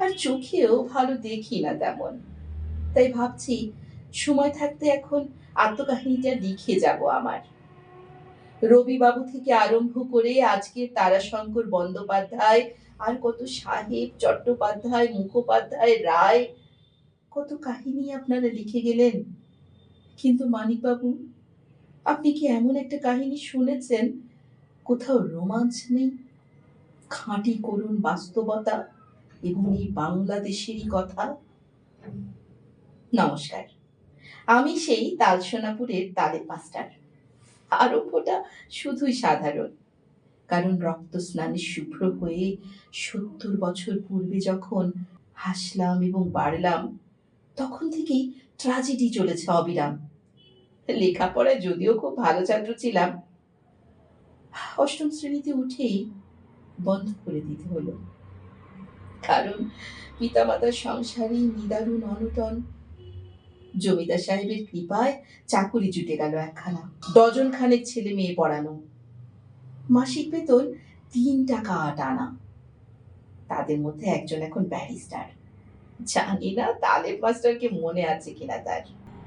আর চোখেও ভালো দেখি না তেমন। তাই ভাবছি সময় থাকতে এখন আত্মকাহিনীটা লিখে যাব আমার। রবিবাবু থেকে আরম্ভ করে আজকের তারাশঙ্কর বন্দ্যোপাধ্যায়, আর কত সাহেব, চট্টোপাধ্যায়, মুখোপাধ্যায়, রায়, কত কাহিনী আপনারা লিখে গেলেন। কিন্তু মানিকবাবু, আপনি কি এমন একটা কাহিনী শুনেছেন কোথাও রোমাঞ্চ নেই, খাঁটি করুণ বাস্তবতা এবং এই বাংলাদেশেরই কথা? নমস্কার, আমি সেই তালসোনাপুরের তালেব মাস্টার। আরম্ভটা শুধুই সাধারণ, কারণ রক্ত স্নানে শুভ্র হয়ে 70 বছর পূর্বে যখন হাসলাম এবং বাড়লাম, তখন থেকেই ট্র্যাজেডি চলেছে অবিরাম। লেখাপড়ায় যদিও খুব ভালো ছাত্র ছিলাম, 8ম শ্রেণীতে উঠেই বন্ধ করে দিতে হলো। কারণ পিতামাতার সংসারে নিদারুণ অনটন। জমিদার সাহেবের কৃপায় চাকুরি জুটে গেল একখানা, ডজন খানেক ছেলে মেয়ে পড়ানো, মাসিক বেতন 3 টাকা 8 আনা। তাদের মধ্যে একজন এখন ব্যারিস্টার। জানি না তালেব মাস্টারকে মনে আছে কিনা তার।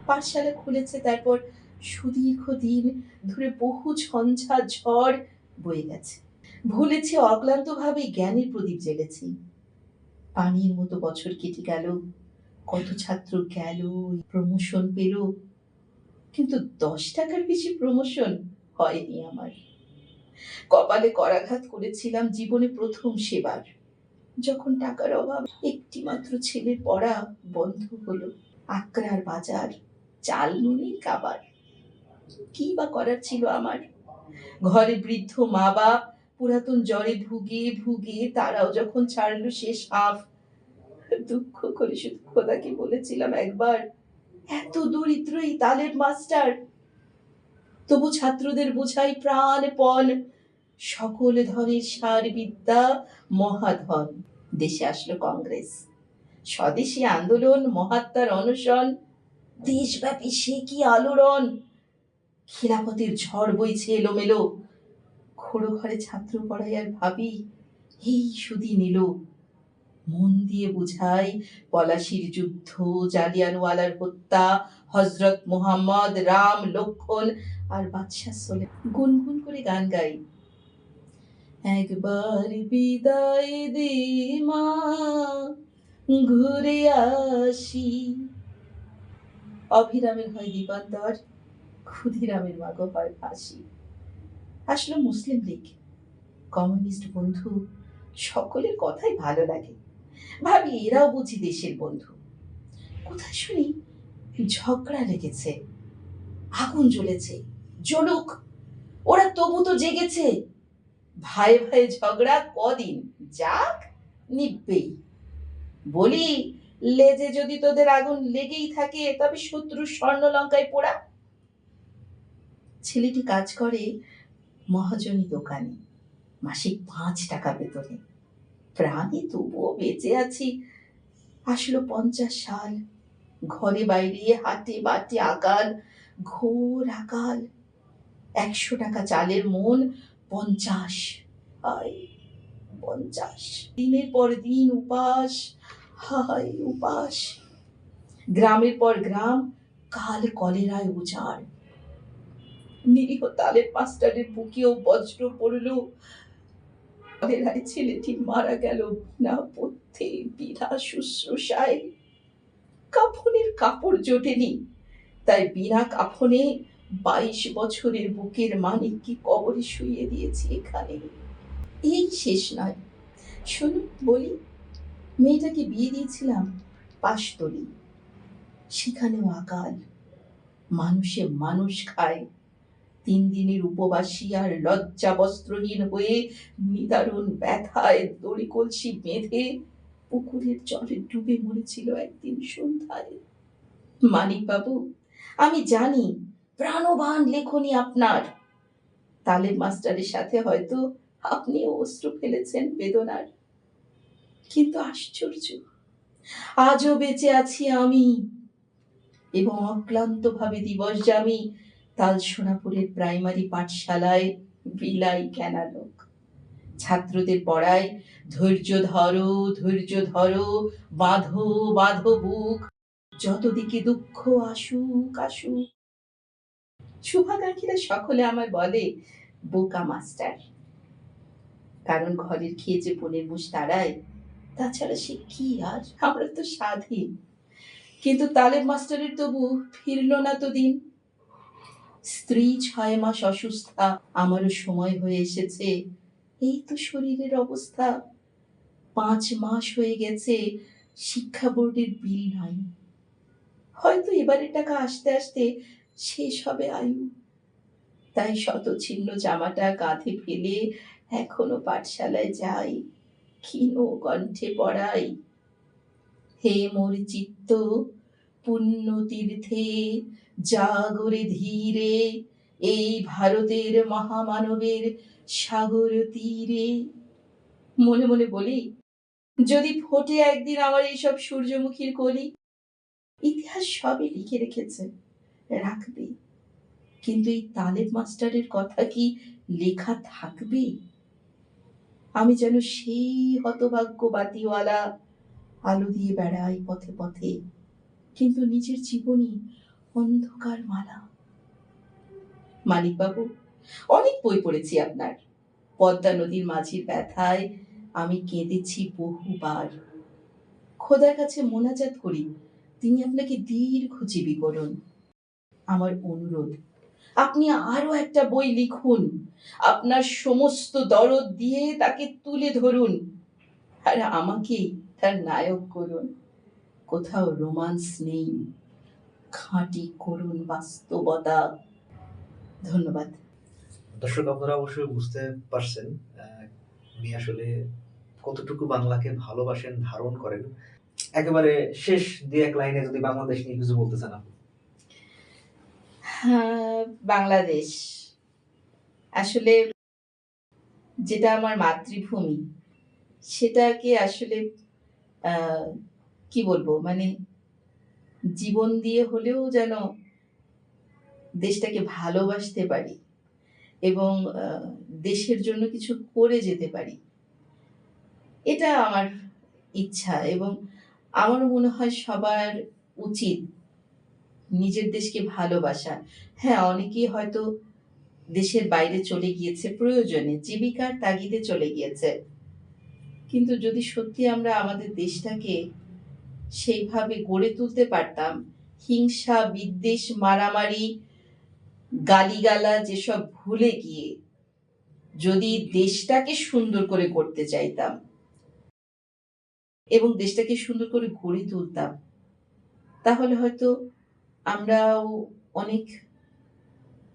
পাঠশালা খুলেছে, তারপর সুদীর্ঘ দিন ধরে বহু ঝঞ্ঝা ঝড় বয়ে গেছে। ভুলেছে অক্লান্তভাবে জ্ঞানের প্রদীপ জ্বেলেছি। পানির মতো বছর কেটে গেল, কত ছাত্র গেল, প্রমোশন পেল, কিন্তু 10 টাকার বেশি প্রমোশন হয়নি আমার। কপালে করাঘাত করেছিলাম জীবনে প্রথম সেবার, যখন টাকার অভাব একটি মাত্র ছেলের পড়া বন্ধ হলো। আকরার বাজার, চাল নুনের কাবার। কি বা করার ছিল আমার? ঘরে বৃদ্ধ মা বাপ পুরাতন জ্বরে ভুগে ভুগে তারাও যখন ছাড়লো শেষ হাফ, দুঃখ করে শুধু খোদাকে বলেছিলাম একবার, এত দরিদ্র এই তালেব মাস্টার, তবু ছাত্রদের বোঝাই প্রাণপণ, সকল ধনের সার বিদ্যা মহাধন। দেশে আসলো কংগ্রেস, স্বদেশী আন্দোলন, মহাত্মার অনশন, দেশব্যাপী সে কি আলোড়ন। খিলাফতের ঝড় বইছে এলোমেলো। খোড়ো ঘরে ছাত্র পড়াই আর ভাবি, এই সুদিন এলো। মন দিয়ে বুঝাই পলাশির যুদ্ধ, জালিয়ানওয়ালার হত্যা, হযরত মুহাম্মদ, রাম, লক্ষণ আর বাদশাহ সোলে। গুনগুন করে গান গাই, একবার বিদায় দে মা, ঘুরে আসি। অভিরামের হয় দীপান্তর, ক্ষুদিরামের মাগো হয় ফাঁসি। আসলে মুসলিম লীগ, কমিউনিস্ট বন্ধু, সকলের কথাই ভালো লাগে। ভাবি এরাও বুঝি দেশের বন্ধু। কোথায় শুনি ঝগড়া লেগেছে, আগুন জ্বলেছে, জ্বলুক, ওরা তবু তো জেগেছে। ভাই ভাই ঝগড়া কদিন, যাক, নিববেই। বলি, লেজে যদি তোদের আগুন লেগেই থাকে, তবে শত্রুর স্বর্ণলঙ্কায় পোড়া। ছেলেটি কাজ করে মহাজনী দোকানে, মাসিক 5 টাকা বেতনে। প্রাণে তবুও বেঁচে আছি। আসলো 50 সাল, ঘরে বাইরে হাটে বাটে আকাল, ঘোর আকাল। 100 টাকা চালের মন 50, হায় 50। দিনের পর দিন উপাস, হায় উপাস। গ্রামের পর গ্রাম কাল কলেরায় উজাড়। নিরীহ তালেব মাস্টারের বুকেও বজ্র পড়ল। কলেরায় ছেলেটি মারা গেল বিনা পথ্যে, বিনা শুশ্রূষায়। কাফনের কাপড় জোটেনি, তাই বিনা কাফনে 22 বছরের বুকের মানিককে কবরে শুইয়ে দিয়েছি এখানে। এই শেষ নয়, শুনুন বলি, মেয়েটাকে বিয়ে দিয়েছিলাম পাশতলি, সেখানেও আকাল, মানুষে মানুষ খায়। ৩ দিনের উপবাসী আর লজ্জা বস্ত্রহীন হয়ে নিদারুণ ব্যথায় দড়ি কলসি বেঁধে পুকুরের জলে ডুবে মরেছিল একদিন সন্ধ্যায়। মানিকবাবু, আমি জানি প্রাণবান লেখনী আপনার। তালেব মাস্টারের সাথে হয়তো আপনিও অশ্রু ফেলেছেন বেদনার। কিন্তু আশ্চর্য, আজও বেঁচে আছি আমি, এবং অক্লান্তভাবে দিবসযামী তাল সোনাপুরের প্রাইমারি পাঠশালায় বিলাই জ্ঞানালোক। ছাত্রদের পড়ায় ধৈর্য ধরো, ধৈর্য ধরো, বাঁধো বাঁধো বুক, যতদিকে দুঃখ আসুক আসুক। শুভাকাঙ্ক্ষীরা সকলে আমায় বলে বোকা মাস্টার, কারণ ঘরের খেয়ে যে বোনের মুষ তাড়ায়, তাছাড়া সে কি আর, আমরা তো স্বাধীন। কিন্তু তালেব মাস্টারের তবু ফিরল না তো দিন। স্ত্রী ৬ মাস অসুস্থা, আমারও সময় হয়ে এসেছে, এই তো শরীরের অবস্থা। ৫ মাস হয়ে গেছে, শিক্ষা বোর্ডের বিল নাই, হয়তো এবারের টাকা আসতে আসতে শেষ হবে আয়ু। তাই শতছিন্ন জামাটা কাঁধে ফেলে এখনো পাঠশালায় যাই, ক্ষীণ কণ্ঠে পড়াই। হে মোর চিত্ত, পুণ্য তীর্থে জাগরে ধীরে, এই ভারতের মহামানবের সাগর তীরে। মনে মনে বলি, যদি ফোটে একদিন আমার এইসব সূর্যমুখীর কলি। ইতিহাস সবই লিখে রেখেছে, রাখবে, কিন্তু এই তালেব মাস্টারের কথা কি লেখা থাকবে? আমি যেন সেই হতভাগ্য বাতিওয়ালা, আলো দিয়ে বেড়াই পথে পথে, কিন্তু নিজের জীবনই অন্ধকার মালা। মানিকবাবু, অনেক বই পড়েছি আপনার। পদ্মা নদীর মাঝির ব্যথায় আমি কেঁদেছি বহুবার। খোদার কাছে মোনাজাত করি, তিনি আপনাকে দীর্ঘজীবী করুন। আমার অনুরোধ, আপনি আরো একটা বই লিখুন, আপনার সমস্ত দরদ দিয়ে তাকে তুলে ধরুন, আর আমাকেই তার নায়ক করুন। কোথাও রোমান্স নেই, খাঁটি করুন বাস্তবতা। ধন্যবাদ। দর্শক আপনারা অবশ্যই বুঝতে পারছেন উনি আসলে কতটুকু বাংলাকে ভালোবাসেন, ধারণ করেন। একেবারে শেষ ২-১ লাইনে যদি বাংলাদেশ নিয়ে কিছু বলতে চান আপনি। হ্যাঁ, বাংলাদেশ আসলে যেটা আমার মাতৃভূমি, সেটাকে আসলে আহ, কি বলবো, মানে জীবন দিয়ে হলেও যেন দেশটাকে ভালোবাসতে পারি এবং দেশের জন্য কিছু করে যেতে পারি, এটা আমার ইচ্ছা। এবং আমারও মনে হয় সবার উচিত নিজের দেশকে ভালোবাসা। হ্যাঁ, অনেকেই হয়তো দেশের বাইরে চলে গিয়েছে প্রয়োজনে, জীবিকার তাগিদে চলে গিয়েছে, কিন্তু যদি সত্যি আমরা আমাদের দেশটাকে সেইভাবে গড়ে তুলতে পারতাম, হিংসা বিদ্বেষ মারামারি গালিগালা যেসব ভুলে গিয়ে যদি দেশটাকে সুন্দর করে করতে চাইতাম এবং দেশটাকে সুন্দর করে গড়ে তুলতাম, তাহলে হয়তো আমরাও অনেক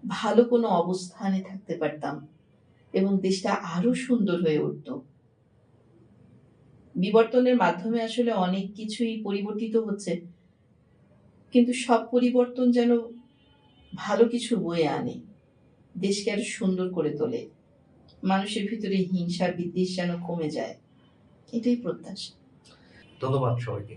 ভালো কোনো অবস্থানে থাকতে পারতাম এবং দেশটা আরো সুন্দর হয়ে উঠত। বিবর্তনের মাধ্যমে আসলে অনেক কিছুই পরিবর্তিত হচ্ছে, কিন্তু সব পরিবর্তন যেন ভালো কিছু বয়ে আনে, দেশকে আরো সুন্দর করে তোলে, মানুষের ভিতরে হিংসা বিদ্বেষ যেন কমে যায়, এটাই প্রত্যাশা। ধন্যবাদ সবাইকে।